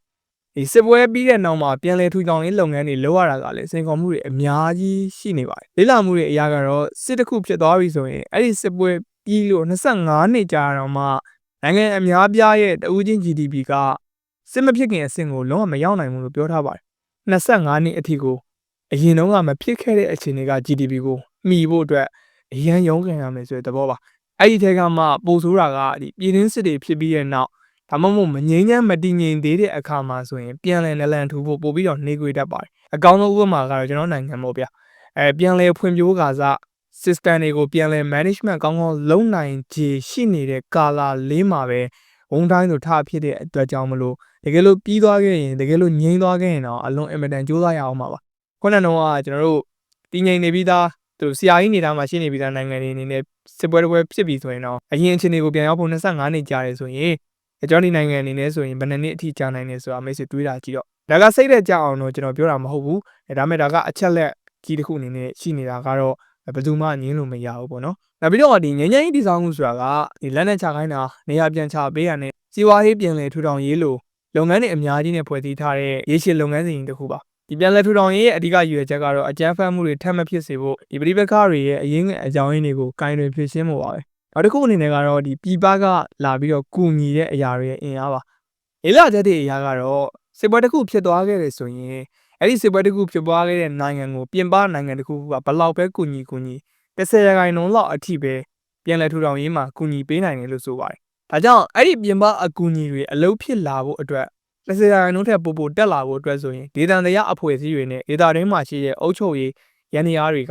ဒီစစ်ပွဲပြီးတဲ့နောက်မှာပြန်လည်ထူထောင်ရေးလုပ်ငန်းတွေလုပ်ရတာကလည်းစိန်ခေါ်မှုတွေအများကြီးရှိနေပါတယ်လေ့လာမှုတွေအရာကတော့စစ်တစ်ခုဖြစ်သွားပြီဆိုရင်အဲ့ဒီစစ်ပွဲပြီးလို့25နှစ်ကြာတော့မှနိုင်ငံအများပြားရဲ့တဦးချင်း GDP ကစစ်မဖြစ်ခင်အဆင့်ကိုလုံးဝမရောက်နိုင်ဘူးလို့ပြောထားပါတယ်25နှစ်အထိကိုအရင်တုန်းကမဖြစ်ခဲ့တဲ့အခြေအနေက GDP ကိုမှီဖို့အတွက်အရန်ရုန်းကန်ရမယ်ဆိုတဲ့သဘောပါအဲ့ဒီထဲကမှပိုဆိုးတာကဒီပြည်တွင်းစစ်တွေဖြစ်ပြီးတဲ့နောက်ဒါမှမဟုတ်မငြိမ်းချမ်းမတည်ငြိမ်သေးတဲ့အခါမှာဆိုရင်ပြန်လည်နလန်ထူဖို့ပို့ပြီးတော့နှေးကွေးတတ်ပါတယ်အကောင်းဆုံးဥပမာကတော့ကျွန်တော်နိုင်ငံပေါ့ဗျာပြန်လည်ဖွံ့ဖြိုးကာစ system တွေကိုပြန်လည် management ကောင်းကောင်းလုပ်နိုင်ခြေရှိနေတဲ့ကာလလေးမှာပဲဝန်တိုင်းဆိုထားဖြစ်တဲ့အတွက်ကြောင့်မလို့တကယ်လို့ပြီးသွားခဲ့ရင်တကယ်လို့ငြိမ်းသွားခဲ့ရင်တော့အလွန်အင်မတန်ကြိုးစားရအောင်ပါခုနကတော့ကျွန်တော်တို့တည်ငြိမ်နေပြီးသားသူဆရာကြီးနေတာမှာရှိနေပြီးသားနိုင်ငံတွေအနေနဲ့စစ်ပွဲတစ်ပွဲဖြစ်ပြီဆိုရင်တော့အရင်အခြေအနေကိုပြန်ရောက်ဖို့25နှစ်ကြာတယ်ဆိုရင်ကျွန်တော်ဒီနိုင်ငံအနေနဲ့ဆိုရင်ဘယ်နှစ်နှစ်အထိကြာနိုင်လဲဆိုတာမိတ်ဆွေတွေးတာကြည့်တော့ဒါကစိတ်သက်ကြအောင်တော့ကျွန်တော်ပြောတာမဟုတ်ဘူးဒါပေမဲ့ဒါကအချက်လက်ကြီးတစ်ခုအနေနဲ့ရှိနေတာကတော့ဘယ်သူမှငြင်းလို့မရဘူးပေါ့နော်နောက်ပြီးတော့ဒီငြိမ်းချမ်းရေးတည်ဆောက်မှုဆိုတာကဒီလက်နက်ချခိုင်းတာနေရာပြန်ချပေးရတဲ့စီးပွားရေးပြန်လည်ထူထောင်ရေးလိုလုပ်ငန်းတွေအများကြီးနဲ့ဖွဲ့စည်းထားတဲ့ရေရှည်လုပ်ငန်းစဉ်တစ်ခုပါဒီပြန်လည်ထူထောင်ရေးရဲ့အဓိကရည်ရွယ်ချက်ကတော့အကြမ်းဖက်မှုတွေထပ်မဖြစ်စေဖို့ဒီပဋိပက္ခတွေရဲ့အရင်းအကြောင်းရင်းတွေကိုကင်တွင်ဖြေရှင်းဖို့ပါပဲနောက်တစ်ခုအနေနဲ့ကတော့ဒီပြည်ပကလာပြီးတော့ကူညီတဲ့အရာတွေရဲ့အင်အားပါလေ့လာချက်တွေအရာကတော့စစ်ပွဲတစ်ခုဖြစ်သွားခဲ့တယ်ဆိုရင်အဲ့ဒီစစ်ပွဲတစ်ခုဖြစ်ပွားခဲ့တဲ့နိုင်ငံကိုပြင်ပနိုင်ငံတစ်ခုကဘလောက်ပဲကူညီ10% လောက်အထိပဲပြန်လည်ထူထောင်ရေးမှာကူညီပေးနိုင်တယ်လို့ဆိုပါတယ်ဒါကြောင့်အဲ့ဒီပြင်ပအကူအညီတွေအလုပ်ဖြစ်လာဖို့အတွက်10% ထက်ပိုတက်လာဖို့အတွက်ဆိုရင်ဒေသန္တရအဖွဲ့အစည်းတွေနဲ့ဒေသတွင်းမှာရှိတဲ့အုပ်ချုပ်ရေးရန်ရာတွေ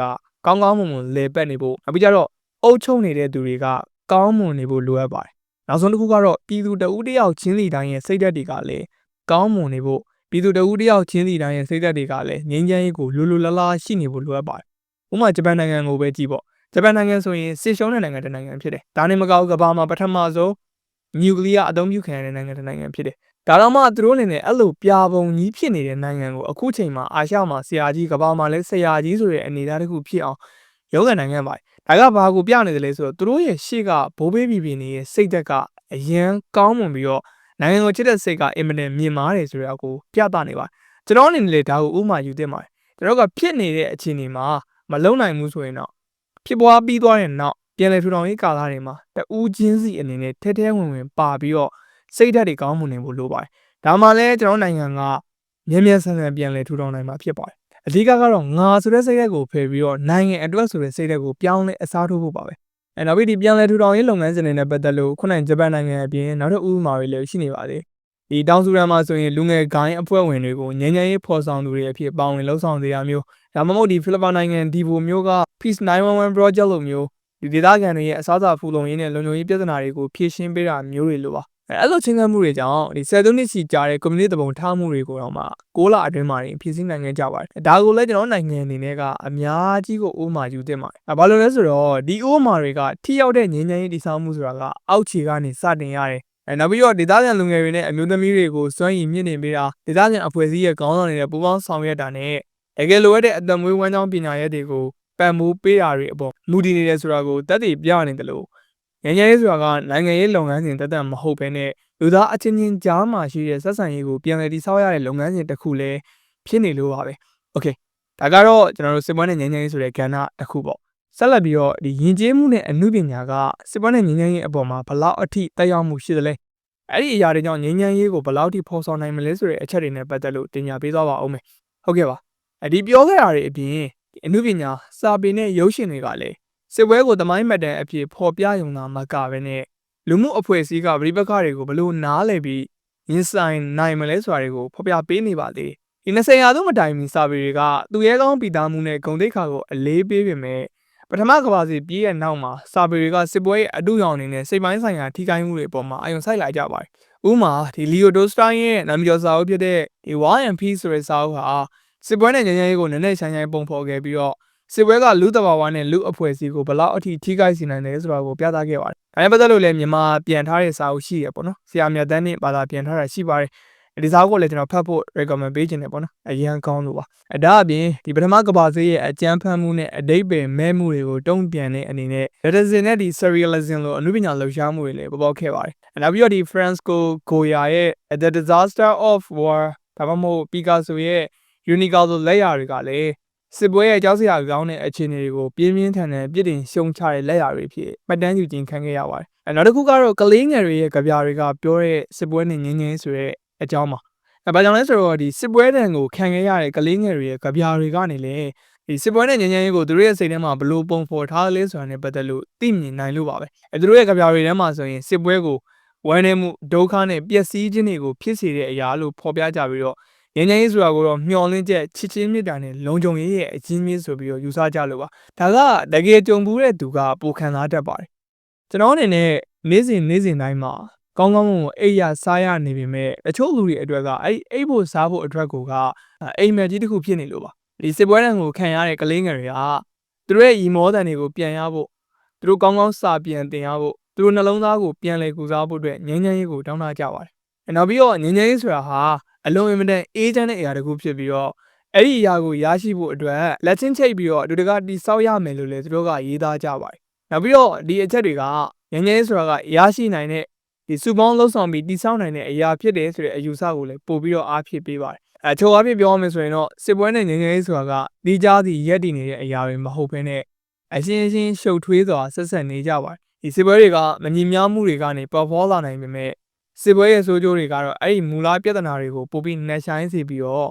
ကကောင်းကောင်းမွန်မွန်လေပတ်နေဖို့အပြီးကြတော့အုပ်ချုပ်နေတဲ့သူတွေကကောင်းမွန်နေဖို့လိုအပ်ပါတယ်နောက်ဆုံးတစ်ခုကတော့ပြည်သူတဦးတယောက်ချင်းစီတိုင်းရဲ့စိတ်ဓာတ်တွေကလည်းကောင်းမွန်နေဖို့ပြည်သူတဦးတယောက်ချင်းစီတိုင်းရဲ့စိတ်ဓာတ်တွေကလည်းငြိမ်းချမ်းရေးကိုလိုလိုလားလားရှိနေဖို့လိုအပ်ပါတယ်ဥပမာဂျပန်နိုင်ငံကိုပဲကြည့်ပေါ့ဂျပန်နိုင်ငံဆိုရင်စစ်ရှုံးတဲ့နိုင်ငံတစ်နိုင်ငံဖြစ်တယ်ဒါနဲ့မကောက်ကမ္ဘာမှာပထမဆုံးနျူကလ িয়ার အသုံးပြုခံရတဲ့နိုင်ငံတစ်နိုင်ငံဖြစ်တယ်ဒါတော့မှသူတို့အနေနဲ့အဲ့လိုပြာပုံကြီးဖြစ်နေတဲ့နိုင်ငံကိုအခုချိန်မှာအာရှမှာဆရာကြီးကမ္ဘာမှာလည်းဆရာကြီးဆိုတဲ့အနေအထားတစ်ခုဖြစ်အောင်ရုန်းကန်နိုင်ငံပါတယ်ဒါကဘာကိုပြနေတယ်လဲဆိုတော့သူတို့ရဲ့ရှေ့ကဘိုးဘေးပြည်နေတဲ့စိတ်သက်ကအရန်ကောင်းမွန်ပြီးတော့နိုင်ငံကိုချစ်တဲ့စိတ်ကအင်မတန်မြင့်မားတယ်ဆိုတဲ့အကိုပြသနေပါတယ်ကျွန်တော်အနေနဲ့လည်းဒါကိုဥပမာယူသင့်ပါတယ်ကျွန်တော်ကဖြစ်နေတဲ့အခြေအနေမှာမလုံနိုင်ဘူးဆိုရင်တော့ဖြစ်ပွားပြီးသွားတဲ့နောက်ပြန်လည်ထူထောင်ရေးကာလတွေမှာတဦးချင်းစီအနေနဲ့ထဲထဲဝင်ဝင်ပါပြီးတော့စိတ်ဓာတ်တွေကောင်းမွန်နေဖို့လိုပါတယ်ဒါမှလည်းကျွန်တော်နိုင်ငံကမြန်မြန်ဆန်ဆန်ပြန်လည်ထူထောင်နိုင်မှာဖြစ်ပါတယ်အဓိကကတော့ငါဆိုတဲ့စိတ်ဓာတ်ကိုဖယ်ပြီးတော့နိုင်ငံအတွက်ဆိုတဲ့စိတ်ဓာတ်ကိုပြောင်းလဲအစားထိုးဖို့ပါပဲနောက်ပြီးဒီပြန်လည်ထူထောင်ရေးလုပ်ငန်းစဉ်တွေနဲ့ပတ်သက်လို့ခုနကဂျပန်နိုင်ငံအပြင်နောက်ထပ်ဥပမာတွေလည်းရှိနေပါသေးဒီတောင်ဆူဒန်မှာဆိုရင်လူငယ်ဂိုင်းအဖွဲ့ဝင်တွေကိုငြိမ်းချမ်းရေးဖော်ဆောင်သူတွေအဖြစ်ပါဝင်လှုပ်ဆောင်သေးတာမျိုးဒါမှမဟုတ်ဒီဖိလစ်ပိုင်နိုင်ငံဒီဗိုမျိုးက Peace 911 project လို့မျိုးဒီဒေသခံတွေရဲ့အစားအစာဖူလုံရေးနဲ့လုံခြုံရေးပြဿနာတွေကိုဖြေရှင်းပေးတာမျိုးတွေလိုပါ အဲ့လိုချင်းကပ်မှုတွေကြောင့်ဒီဆယ်စုနှစ်ချီကြာတဲ့ကွန်မြူနတီတပုံထားမှုတွေကိုတော့မှ6လအတွင်းမှာဖြစ်စည်းနိုင်ခဲ့ကြပါတယ်ဒါကိုလည်းကျွန်တော်နိုင်ငံအနေနဲ့ကအများကြီးကိုဥပမာယူသင့်ပါတယ်ဘာလို့လဲဆိုတော့ဒီဥပမာတွေကထိရောက်တဲ့ငြိမ်းချမ်းရေးတည်ဆောက်မှုဆိုတာကအောက်ခြေကနေစတင်ရတယ်နောက်ပြီးတော့ဒေသခံလူငယ်တွေနဲ့အမျိုးသမီးတွေကိုစွမ်းရည်မြင့်တင်ပေးတာဒေသခံအဖွဲ့အစည်းရဲ့ခေါင်းဆောင်တွေနဲ့ပူးပေါင်းဆောင်ရွက်တာနဲ့တကယ်လိုအပ်တဲ့အသက်မွေးဝမ်းကြောင်းပညာရေးတွေကိုပံ့ပိုးပေးတာတွေအပေါ်မူတည်နေတယ်ဆိုတာကိုသက်သေပြနေတယ်လို့ငြိမ်းချမ်းရေးဆိုတာကနိုင်ငံရေးလုပ်ငန်းစဉ်တသက်မဟုတ်ဘဲနဲ့လူသားအချင်းချင်းကြားမှာရှိတဲ့ဆက်ဆံရေးကိုပြန်လည်တည်ဆောက်ရတဲ့လုပ်ငန်းစဉ်တစ်ခုလည်းဖြစ်နေလို့ပါပဲ။ Okay ဒါကတော့ကျွန်တော်တို့စစ်ပွဲနဲ့ငြိမ်းချမ်းရေးဆိုတဲ့ကဏ္ဍတစ်ခုပေါ့။ဆက်လက်ပြီးတော့ဒီယဉ်ကျေးမှုနဲ့အမှုပညာကစစ်ပွဲနဲ့ငြိမ်းချမ်းရေးအပေါ်မှာဘလောက်အထိတက်ရောက်မှုရှိသလဲ။အဲ့ဒီအရာတွေကြောင့်ငြိမ်းချမ်းရေးကိုဘလောက်ထိဖော်ဆောင်နိုင်မလဲဆိုတဲ့အချက်တွေနဲ့ပတ်သက်လို့တင်ပြပေးသွားပါဦးမယ်။ဟုတ်ကဲ့ပါ။ဒီပြောခဲ့တာတွေအပြင်အမှုပညာစာပေနဲ့ရုပ်ရှင်တွေကလည်းစစ်ပွဲကိုသမိုင်းမှတ်တမ်းအဖြစ်ဖော်ပြရုံသာမကဘဲနဲ့လူမှုအဖွဲ့အစည်းကပြိပက္ခတွေကိုဘယ်လိုနားလည်ပြီးရင်ဆိုင်နိုင်မလဲဆိုတာတွေကိုဖော်ပြပေးနေပါသေးတယ်။ဒီ20ရာစုမတိုင်မီစာပေတွေကသူရဲကောင်းပီသားမှုနဲ့ဂုဏ်သိက္ခာကိုအလေးပေးပေမဲ့ပထမကမ္ဘာစစ်ပြီးရဲ့နောက်မှာစာပေတွေကစစ်ပွဲရဲ့အတူရောင်အနေနဲ့စိတ်ပိုင်းဆိုင်ရာထိခိုက်မှုတွေအပေါ်မှာအာရုံစိုက်လာကြပါတယ်။ဥပမာဒီလီယိုတိုစတိုင်းရဲ့နာမည်ကျော်စာအုပ်ဖြစ်တဲ့ဒီ War and Peace ဆိုတဲ့စာအုပ်ဟာစစ်ပွဲနဲ့ငြိမ်းချမ်းရေးကိုနည်းနည်းဆိုင်ဆိုင်ပုံဖော်ခဲ့ပြီးတော့စစ်ပွဲကလူတဘာဝနဲ့လူအဖွဲ့အစည်းကိုဘလောက်အထိထိခိုက်စေနိုင်တယ်ဆိုတာကိုပြသခဲ့ပါတယ်။ဒါနဲ့ပတ်သက်လို့လည်းမြန်မာပြန်ထားတဲ့စာအုပ်ရှိရပေါ့နော်။ဆရာမြတ်တန်းနဲ့ဘာသာပြန်ထားတာရှိပါတယ်။ဒီစာအုပ်ကိုလည်းကျွန်တော်ဖတ်ဖို့ recommend ပေးခြင်းတယ်ပေါ့နော်။အရင်ကောင်းလို့ပါ။ဒါအပြင်ဒီပထမကမ္ဘာစစ်ရဲ့အကြမ်းဖက်မှုနဲ့အတိတ်ပဲမဲမှုတွေကိုတုံ့ပြန်တဲ့အနေနဲ့ Renaissance နဲ့ဒီ Surrealism လိုအနုပညာလှုပ်ရှားမှုတွေလည်းပေါ်ပေါက်ခဲ့ပါတယ်။နောက်ပြီးတော့ဒီ Francisco Goya ရဲ့ The Disaster of War ဒါမှမဟုတ် Picasso ရဲ့ Guernica လိုလက်ရာတွေကလည်းစစ်ပွဲရဲ့ကြောက်စရာကောင်းတဲ့အခြေအနေတွေကိုပြင်းပြင်းထန်ထန်ပြစ်တင်ရှုံချတဲ့လက်ရာတွေဖြစ်မှတ်တမ်းယူခြင်းခံခဲ့ရပါတယ်။နောက်တစ်ခုကတော့ကလေးငယ်တွေရဲ့ကြပြတွေကပြောတဲ့စစ်ပွဲနဲ့ငြင်းငင်းဆိုတဲ့အကြောင်းပါ။ဘာကြောင့်လဲဆိုတော့ဒီစစ်ပွဲတန်ကိုခံခဲ့ရတဲ့ကလေးငယ်တွေရဲ့ကြပြတွေကနေလေဒီစစ်ပွဲနဲ့ငြင်းငင်းရေးကိုသူတို့ရဲ့စိတ်ထဲမှာဘလို့ပုံဖော်ထားလဲဆိုတာနဲ့ပတ်သက်လို့သိမြင်နိုင်လို့ပါပဲ။သူတို့ရဲ့ကြပြတွေထဲမှာဆိုရင်စစ်ပွဲကိုဝမ်းနည်းမှုဒုက္ခနဲ့ပျက်စီးခြင်းတွေကိုဖြစ်စေတဲ့အရာလို့ဖော်ပြကြပြီးတော့ငြိမ်းချမ်းရေးဆိုတာကိုတော့မျှော်လင့်ချက်ချစ်ချင်းမြတ်တာနဲ့လုံခြုံရေးရဲ့အချင်းချင်းဆိုပြီးတော့ယူဆကြလို့ပါဒါကတကယ်ကြုံဘူးတဲ့သူကပိုခံစားတတ်ပါတယ်ကျွန်တော်အနေနဲ့နေ့စဉ်တိုင်းမှာကောင်းကောင်းမွန်မွန်အိပ်ရစားရနေပေမဲ့တချို့လူတွေအတွက်ကအိပ်ဖို့စားဖို့အတွက်ကိုကအိမ်မက်ကြီးတစ်ခုဖြစ်နေလို့ပါဒီစစ်ပွဲတံကိုခံရတဲ့ကလေးငယ်တွေကသူတို့ရဲ့ရီမောတန်တွေကိုပြန်ရဖို့သူတို့ကောင်းကောင်းစာပြန်တင်ရဖို့သူတို့နှလုံးသားကိုပြန်လည်ကုစားဖို့အတွက်ငြိမ်းချမ်းရေးကိုတောင်းတကြပါတယ်နောက်ပြီးတော့ငြိမ်းချမ်းရေးဆိုတာဟာအလုံးအင်မတန်အေးချမ်းတဲ့အရာတစ်ခုဖြစ်ပြီးတော့အဲ့ဒီအရာကိုရရှိဖို့အတွက်လက်ချင်းချိတ်ပြီးတော့အတူတကတိဆောက်ရမယ်လို့လည်းသူတို့ကရေးသားကြပါတယ်။နောက်ပြီးတော့ဒီအချက်တွေကငြိမ်းချမ်းရေးဆိုတာကရရှိနိုင်တဲ့ဒီစုပေါင်းလှုပ်ဆောင်ပြီးတိဆောက်နိုင်တဲ့အရာဖြစ်တယ်ဆိုတဲ့အယူဆကိုလည်းပို့ပြီးတော့အားဖြစ်ပေးပါတယ်။ချို့အားဖြင့်ပြောရမယ်ဆိုရင်တော့စစ်ပွဲနဲ့ငြိမ်းချမ်းရေးဆိုတာကဒီကြားစီရက်တည်နေတဲ့အရာတွေမဟုတ်ဘဲနဲ့အရှင်းရှုပ်ထွေးစွာဆက်ဆက်နေကြပါတယ်။ဒီစစ်ပွဲတွေကမညီမျှမှုတွေကနေပေါ်ပေါလာနိုင်ပေမဲ့စစ်ပွဲရဲ့ဆိုးကျိုးတွေကတော့အဲ့ဒီမူလပြဿနာတွေကိုပိုပြီးနှက်ဆိုင်စေပြီးတော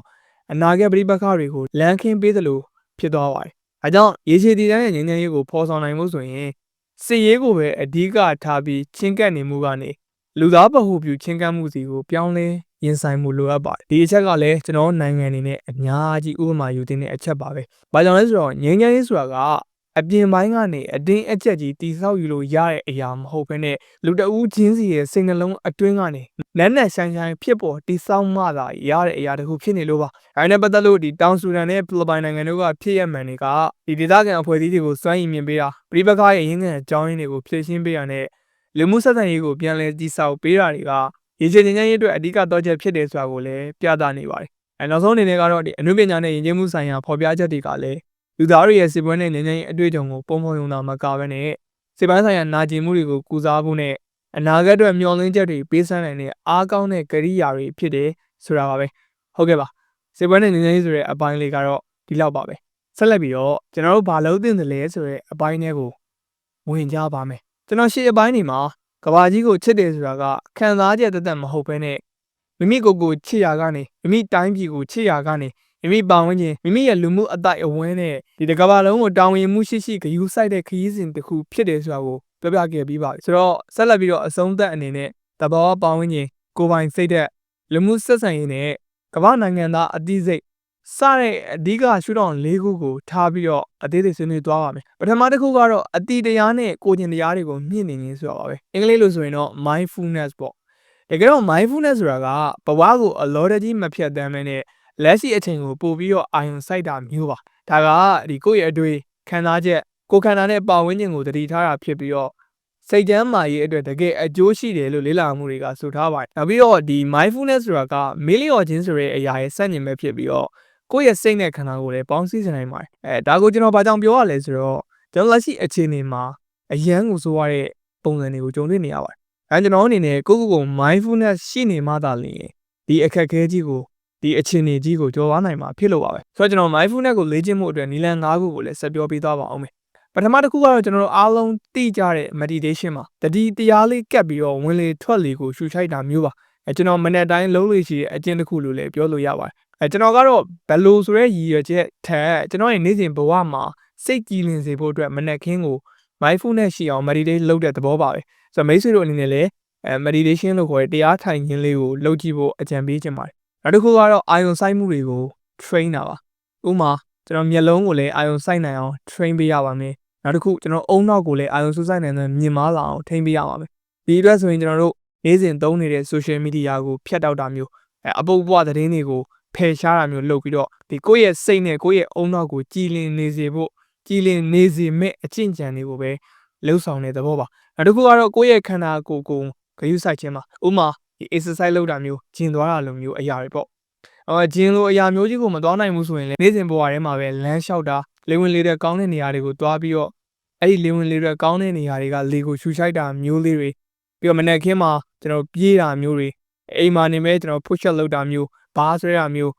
့အနာဂတ်ပြိပက္ခတွေကိုလမ်းခင်းပေးသလိုဖြစ်သွားပါတယ်။အဲကြောင့်ရေရှည်တည်တံ့တဲ့ငြိမ်းချမ်းရေးကိုဖော်ဆောင်နိုင်မှုဆိုရင်စစ်ရေးကိုပဲအဓိကထားပြီးချင်းကပ်နေမှုကနေလူသားပဟုပြုချင်းကပ်မှုစီကိုပြောင်းလဲရင်ဆိုင်မှုလိုအပ်ပါတယ်။ဒီအချက်ကလည်းကျွန်တော်နိုင်ငံအနေနဲ့အများကြီးဥပမာယူသင့်တဲ့အချက်ပါပဲ။ဘာကြောင့်လဲဆိုတော့ငြိမ်းချမ်းရေးဆိုတာကအပြင်ပိုင်းကနေအတင်းအကျပ်ကြီးတိဆောက်ယူလို့ရတဲ့အရာမဟုတ်ဘဲနဲ့လူတဦးချင်းစီရဲ့စိတ်နှလုံးအတွင်းကနေလက်နဲ့ဆိုင်ဖြစ်ပေါ်တိဆောက်မှသာရတဲ့အရာတစ်ခုဖြစ်နေလို့ပါ။ဒါနဲ့ပတ်သက်လို့ဒီတောင်ဆူဒန်နဲ့ဖိလစ်ပိုင်နိုင်ငံတို့ကဖြစ်ရမှန်တွေကဒီဒေသခံအဖွဲ့အစည်းတွေကိုစွမ်းရည်မြင့်ပေးတာပြည်ပခါရဲ့ရင်းခံအကြောင်းရင်းတွေကိုဖြည့်ရှင်းပေးရတဲ့လူမှုဆက်ဆံရေးကိုပြန်လည်တည်ဆောက်ပေးတာတွေကရေရှည်ငြိမ်းချမ်းရေးအတွက်အဓိကတော့ချက်ဖြစ်တယ်ဆိုတာကိုလည်းပြသနေပါတယ်။နောက်ဆုံးအနေနဲ့ကတော့ဒီအနုပညာနဲ့ယဉ်ကျေးမှုဆိုင်ရာဖော်ပြချက်တွေကလည်းလူသားတွေရဲ့စစ်ပွဲနဲ့ငြိမ်းချမ်းရေးအတွေ့အကြုံကိုပုံဖော်ရုံသာမကဘဲနဲ့စစ်ပိုင်းဆိုင်ရာနာကျင်မှုတွေကိုကုစားဖို့နဲ့အနာဂတ်အတွက်မျှော်လင့်ချက်တွေပေးစမ်းနိုင်တဲ့အားကောင်းတဲ့ကရိယာတွေဖြစ်တယ်ဆိုတာပါပဲဟုတ်ကဲ့ပါစစ်ပွဲနဲ့ငြိမ်းချမ်းရေးဆိုတဲ့အပိုင်းလေးကတော့ဒီလောက်ပါပဲဆက်လက်ပြီးတော့ကျွန်တော်တို့ဘာလုပ်သင့်တယ်လဲဆိုတဲ့အပိုင်းတွေကိုဝင်ကြပါမယ်ကျွန်တော်ရှေ့အပိုင်းတွေမှာကဘာကြီးကိုချစ်တယ်ဆိုတာကခံစားချက်တသက်မဟုတ်ဘဲနဲ့မိမိကိုယ်ကိုချစ်ရာကနေမိမိတိုင်းပြည်ကိုချစ်ရာကနေမိမိပါဝင်ခြင်းမိမိရဲ့လူမှုအတိုင်းအဝန်းနဲ့ဒီတစ်ကမ္ဘာလုံးကိုတာဝန်မှုရှိဂရုစိုက်တဲ့ခရီးစဉ်တစ်ခုဖြစ်တယ်ဆိုတာကိုပြောပြခဲ့ပြီးပါပြီဆိုတော့ဆက်လက်ပြီးတော့အဆုံးသတ်အနေနဲ့တဘာဝပါဝင်ခြင်းကိုယ်ပိုင်စိတ်သက်လူမှုဆက်ဆံရေးနဲ့ကမ္ဘာနိုင်ငံသားအသိစိတ်စတဲ့အဓိကရှုထောင့်၄ခုကိုထားပြီးတော့အသေးစိတ်ဆွေးနွေးသွားပါမယ်ပထမတစ်ခုကတော့အတိတရားနဲ့ကိုယ်ကျင်တရားတွေကိုမြင့်နေခြင်းဆိုတာပါပဲအင်္ဂလိပ်လိုဆိုရင်တော့ mindfulness ပေါ့ တကယ်တော့ mindfulness ဆိုတာကဘဝကိုအလောတကြီးမဖြတ်သန်းမနဲ့လက်ရှိအချိန်ကိုပို့ပြီးတော့အာရုံစိုက်တာမျိုးပါဒါကဒီကိုယ့်ရဲ့အတွေ့ခံစားချက်ကိုယ်ခန္ဓာနဲ့ပတ်ဝန်းကျင်ကိုတတိထားတာဖြစ်ပြီးတော့စိတ်ကျမ်းမာရေးအတွက်တကယ်အကျိုးရှိတယ်လို့လေ့လာမှုတွေကဆိုထားပါတယ်နောက်ပြီးတော့ဒီ mindfulness ဆိုတာကမေ့လျော့ခြင်းဆိုတဲ့အရာရဲ့စတင်ပဲဖြစ်ပြီးတော့ကိုယ့်ရဲ့စိတ်နဲ့ခန္ဓာကိုယ်လည်းပေါင်းစည်းစေနိုင်ပါတယ်ဒါကိုကျွန်တော်ဘာကြောင့်ပြောရလဲဆိုတော့ကျွန်တော်လက်ရှိအခြေအနေမှာအရန်ကိုဆိုရတဲ့ပုံစံတွေကိုကြုံတွေ့နေရပါတယ်ကျွန်တော်အနေနဲ့ကို mindfulness ရှိနေမှသာလျှင်ဒီအခက်အခဲကြီးကိုဒီအခြေအနေကြီးကိုကျော်လွှားနိုင်မှာဖြစ်လို့ပါပဲဆိုတော့ကျွန်တော် mindfulness ကိုလေ့ကျင့်မှုအတွက်နည်းလမ်း၅ခုကိုလည်းဆက်ပြောပေးသွားပါအောင်မယ်ပထမတစ်ခုကတော့ကျွန်တော်တို့အားလုံးသိကြတဲ့ meditation မှာတတိတရားလေးကပ်ပြီးတော့ဝင်လေထွက်လေကိုရှုရှိုက်တာမျိုးပါကျွန်တော်မနေ့တိုင်းလုံးလို့ရှိတဲ့အကျင့်တစ်ခုလို့လည်းပြောလို့ရပါတယ်ကျွန်တော်ကတော့ဘယ်လိုဆိုရဲရည်ရွယ်ချက်ထက်ကျွန်တော်ရဲ့နေ့စဉ်ဘဝမှာစိတ်ကြည်လင်စေဖို့အတွက်မနေ့ခင်းကို mindfulness ရှိအောင် meditate လုပ်တဲ့သဘောပါပဲဆိုတော့မိတ်ဆွေတို့အနေနဲ့လည်းmeditation လို့ခေါ်တဲ့တရားထိုင်ခြင်းလေးကိုလုပ်ကြည့်ဖို့အကြံပေးချင်ပါတယ်နောက်တစ်ခုကတော့အာယုံစိုက်မှုတွေကို train တာပါဥပမာကျွန်တော်မျက်လုံးကိုလည်းအာယုံစိုက်နိုင်အောင် train ပေးရပါမယ်နောက်တစ်ခုကျွန်တော်အုံနောက်ကိုလည်းအာယုံစူးစိုက်နိုင်တဲ့မြင်မာလာအောင်ထိန်းပေးရပါမယ်ဒီအတွက်ဆိုရင်ကျွန်တော်တို့နေ့စဉ်သုံးနေတဲ့ social media ကိုဖျက်တောက်တာမျိုးအပုပ်ပွားသတင်းတွေကိုဖယ်ရှားတာမျိုးလုပ်ပြီးတော့ဒီကိုယ့်ရဲ့စိတ်နဲ့ကိုယ့်ရဲ့အုံနောက်ကိုကြည်လင်နေစေဖို့ကြည်လင်နေစေမဲ့အကျင့်ကြံတွေကိုပဲလှုပ်ဆောင်တဲ့သဘောပါနောက်တစ်ခုကတော့ကိုယ့်ရဲ့ခန္ဓာကိုယ်ကိုဂရုစိုက်ခြင်းပါဥပမာဒီ exercise လုပ်တာမျိုးကျင်သွားတာလိုမျိုးအရာတွေပေါ့ကျင်လိုအရာမျိုးကြီးကိုမသွားနိုင်ဘူးဆိုရင်လည်းနေ့စဉ်ဘဝထဲမှာပဲလမ်းလျှောက်တာလေဝင်လေတဲ့ကောင်းတဲ့နေရာတွေကိုသွားပြီးတော့အဲ့ဒီလေဝင်လေတဲ့ကောင်းတဲ့နေရာတွေကလေကိုရှူရှိုက်တာမျိုးလေးတွေပြီးတော့မနေ့ခင်းမှာကျွန်တော်ပြေးတာမျိုးတွေအိမ်မှာနေမဲ့ကျွန်တော် push up လုပ်တာမျိုးဘားဆွဲတာမျိုး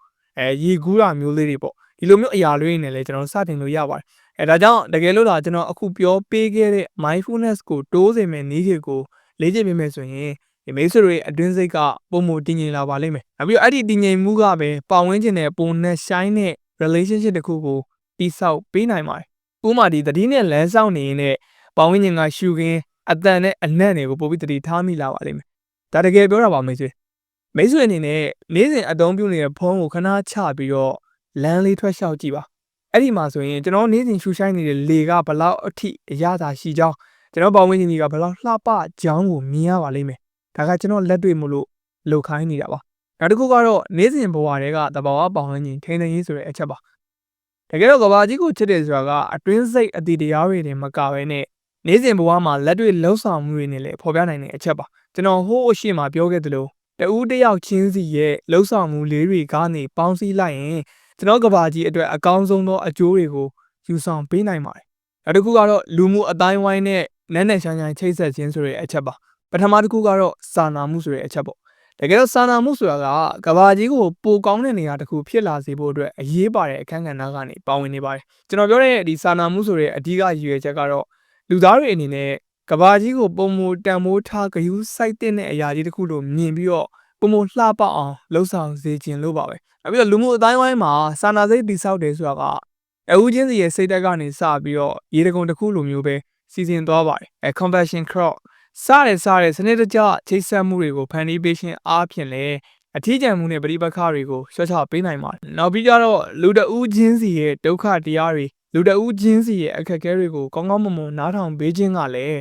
ရေကူးတာမျိုးလေးတွေပေါ့ဒီလိုမျိုးအရာလေးတွေနဲ့လည်းကျွန်တော်စတင်လို့ရပါတယ်ဒါကြောင့်တကယ်လို့လားကျွန်တော်အခုပြောပေးခဲ့တဲ့ mindfulness ကိုတိုးစေမယ့်နည်းတွေကိုလေ့ကျင့်ပေးမယ်ဆိုရင်ဒီမိတ်ဆွေတွေအတွင်းစိတ်ကပုံမတည်ငြိမ်လာပါလိမ့်မယ်နောက်ပြီးတော့အဲ့ဒီတည်ငြိမ်မှုကပဲပတ်ဝန်းကျင်နဲ့ပုံနဲ့ဆိုင်တဲ့ relationship တစ်ခုကိုတိဆောက်ပေးနိုင်ပါတယ်ဥပမာဒီတတိနဲ့လမ်းဆောင်နေရင်လည်းပတ်ဝန်းကျင်ကရှုခင်းအတန်နဲ့အနံ့တွေကိုပို့ပြီးတတိထားမိလာပါလိမ့်မယ်ဒါတကယ်ပြောတာပါမိတ်ဆွေအနေနဲ့နေ့စဉ်အသုံးပြုနေတဲ့ဖုန်းကိုခဏချပြီးတော့လမ်းလေးထွက်လျှောက်ကြည့်ပါအဲ့ဒီမှာဆိုရင်ကျွန်တော်နေ့စဉ်ရှူရှိုင်းနေတဲ့လေကဘလောက်အထိအရသာရှိကြောင်းကျွန်တော်ပတ်ဝန်းကျင်ကြီးကဘလောက်လှပကြောင်းကိုမြင်ရပါလိမ့်မယ်ဒါကကျွန်တော်လက်တွေ့မလို့လှုပ်ခိုင်းနေတာပါနောက်တစ်ခုကတော့နေ့စဉ်ဘဝတွေကတဘာဝပတ်ဝန်းကျင်ထိန်းသိမ်းရေးဆိုတဲ့အချက်ပါတကယ်တော့ကဘာကြီးကိုချစ်တယ်ဆိုတာကအတွင်းစိတ်အတိတရားတွေနဲ့မကဘဲနဲ့နေ့စဉ်ဘဝမှာလက်တွေ့လှုပ်ဆောင်မှုတွေနဲ့လည်းဖော်ပြနိုင်တဲ့အချက်ပါကျွန်တော်ဟိုးအရှိမပြောခဲ့သလိုတဦးတယောက်ချင်းစီရဲ့လှုပ်ဆောင်မှုလေးတွေကနေပေါင်းစည်းလိုက်ရင်ကျွန်တော်ကဘာကြီးအတွက်အကောင်းဆုံးသောအကျိုးတွေကိုယူဆောင်ပေးနိုင်ပါတယ်နောက်တစ်ခုကတော့လူမှုအတိုင်းဝိုင်းနဲ့နက်နက်ရှိုင်းရှိုင်းချိတ်ဆက်ခြင်းဆိုတဲ့အချက်ပါပထမတစ်ခုကတော့စာနာမှုဆိုတဲ့အချက်ပေါ့တကယ်တော့စာနာမှုဆိုတာကဘာကြီးကိုပိုကောင်းတဲ့နေရာတစ်ခုဖြစ်လာစေဖို့အတွက်အရေးပါတဲ့အခန်းကဏ္ဍကနေပါဝင်နေပါတယ်ကျွန်တော်ပြောတဲ့ဒီစာနာမှုဆိုတဲ့အဓိကရည်ရွယ်ချက်ကတော့လူသားတွေအနေနဲ့ကဘာကြီးကိုပုံမတန်မိုးထားဂရုစိုက်တဲ့အရာကြီးတစ်ခုလို့မြင်ပြီးတော့ပုံမလှပအောင်လှုပ်ဆောင်စေခြင်းလို့ပါပဲနောက်ပြီးတော့လူမှုအတိုင်းဝိုင်းမှာစာနာစိတ်တိဆောက်တယ်ဆိုတာကအဦးချင်းစီရဲ့စိတ်ဓာတ်ကနေစပြီးတော့ရေတကုံတစ်ခုလိုမျိုးပဲစီစဉ်သွားပါတယ်compassion crowd စတဲ့စနစ်တကျချိတ်ဆက်မှုတွေကိုဖန်တီးပေးခြင်းအားဖြင့်လည်းအထီးကျန်မှုနဲ့ပရိပက္ခတွေကိုလျှော့ချပေးနိုင်ပါတယ်နောက်ပြီးတော့လူတဦးချင်းစီရဲ့ဒုက္ခတရားတွေလူတဦးချင်းစီရဲ့အခက်အခဲတွေကိုကောင်းကောင်းမွန်မွန်နားထောင်ပေးခြင်းကလည်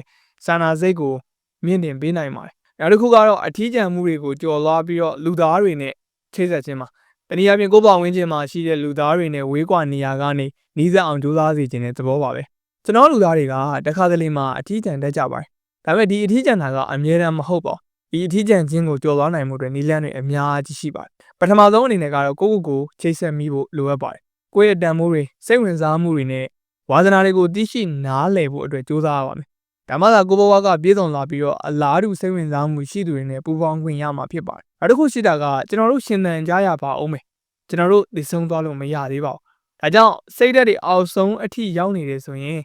းစာနာစိတ်ကိုမြင့်တင်ပေးနိုင်ပါတယ်နောက်တစ်ခုကတော့အထီးကျန်မှုတွေကိုကြော်လွှားပြီးတော့လူသားတွေနဲ့ချိတ်ဆက်ခြင်းပါတနည်းအားဖြင့်ကိုယ့်ဘဝဝန်းကျင်မှာရှိတဲ့လူသားတွေနဲ့ဝေးကွာနေရာကနေနီးစပ်အောင်ကြိုးစားစေခြင်းတဲ့သဘောပါပဲကျွန်တော်လူသားတွေကတခါတလေမှာအထီးကျန်တတ်ကြပါတယ်ဒါပေမဲ့ဒီအထီးကျန်တာကအမြဲတမ်းမဟုတ်ပါဘူးဒီအထီးကျန်ခြင်းကိုကြော်လွှားနိုင်မှုတွေနည်းလမ်းတွေအများကြီးရှိပါတယ်ပထမဆုံးအနေနဲ့ကတော့ကိုချိတ်ဆက်မိဖို့လိုအပ်ပါတယ်ကိုယ့်ရဲ့တန်ဖိုးတွေစိတ်ဝင်စားမှုတွေနဲ့ဝါသနာတွေကိုသိရှိနားလည်ဖို့အတွက်ကြိုးစားရပါမယ်ဒါမှသာကိုဘဝကပြည့်စုံလာပြီးတော့အလားတူစိတ်ဝင်စားမှုရှိသူတွေနဲ့ပူးပေါင်းခွင့်ရမှာဖြစ်ပါတယ်နောက်တစ်ခုရှိတာကကျွန်တော်တို့ရှင်သန်ကြရပါအောင်မယ်ကျွန်တော်တို့သိဆုံးသွားလို့မရသေးပါဘူးဒါကြောင့်စိတ်ဓာတ်တွေအောက်ဆုံးအထိရောက်နေတယ်ဆိုရင်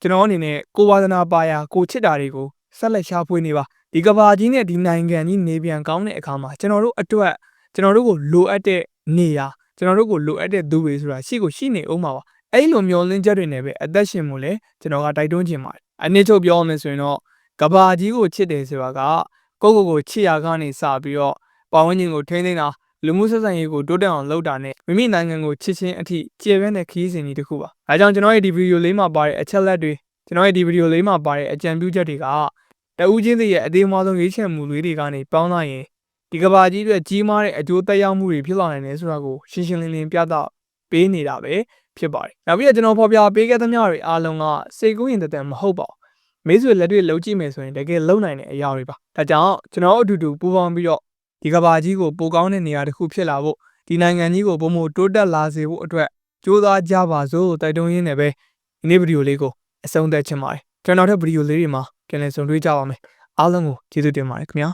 ကျွန်တော်အနေနဲ့ကိုဝါသနာပါရာကိုချစ်တာတွေကိုဆက်လက်ရှာဖွေနေပါဒီကဘာကြီးနဲ့ဒီနိုင်ငံကြီးနေပြန်ကောင်းတဲ့အခါမှာကျွန်တော်တို့အတွက်ကျွန်တော်တို့ကိုလိုအပ်တဲ့နေရာကျွန်တော်တို့ကိုလိုအပ်တဲ့သူတွေဆိုတာရှိနေအောင်ပါအဲ့လိုမျိုးလင်းချက်တွေနဲ့ပဲအသက်ရှင်မှုလဲကျွန်တော်ကတိုက်တွန်းခြင်းပါတယ်အနည်းချုပ်ပြောရမယ်ဆိုရင်တော့ကဘာကြီးကိုချစ်တယ်ဆိုတာကကိုချစ်ရကနေစပြီးတော့ပတ်ဝန်းကျင်ကိုထိန်းသိမ်းတာလူမှုဆက်ဆံရေးကိုတိုးတက်အောင်လုပ်တာနဲ့မိမိနိုင်ငံကိုချစ်ချင်းအထိကျေပြန့်တဲ့ခရီးစဉ်ကြီးတစ်ခုပါ။ဒါကြောင့်ကျွန်တော်ရဲ့ဒီဗီဒီယိုလေးမှာပါတဲ့အချက်လက်တွေကျွန်တော်ရဲ့ဒီဗီဒီယိုလေးမှာပါတဲ့အကြံပြုချက်တွေက တဦးချင်းစီရဲ့အသေးအမဆုံးရွေးချယ်မှုတွေကနေပေါင်းလိုက်ရင်ဒီကဘာကြီးအတွက်ကြီးမားတဲ့အကျိုးသက်ရောက်မှုတွေဖြစ်လာနိုင်တယ်ဆိုတာကိုရှင်းရှင်းလင်းလင်းပြသပေးနေတာပဲဖြစ်ပါတယ်။နောက်ပြီးတော့ကျွန်တော်ဖော်ပြပေးခဲ့သမျှတွေအားလုံးကစိတ်ကူးရင်တည်းမဟုတ်ပါဘူး။မိတ်ဆွေလက်တွေ့လှုပ်ကြည့်မယ်ဆိုရင်တကယ်လုံနိုင်တဲ့အရာတွေပါ။ဒါကြောင့်ကျွန်တော်အတူတူပူးပေါင်းပြီးတော့ဒီကဘာကြီးကိုပိုကောင်းတဲ့နေရာတစ်ခုဖြစ်လာဖို့ဒီနိုင်ငံကြီးကိုပုံမတိုးတက်လာစေဖို့အတွက်ကြိုးစားကြပါစို့တိုက်တွန်းရင်းနဲ့ပဲဒီနေ့ဗီဒီယိုလေးကိုအဆုံးသတ်ချင်ပါတယ်ကျွန်တော်တို့ဗီဒီယိုလေးတွေမှာပြန်လည်ဆုံတွေ့ကြပါမယ်အားလုံးကိုကျေးဇူးတင်ပါတယ်ခင်ဗျာ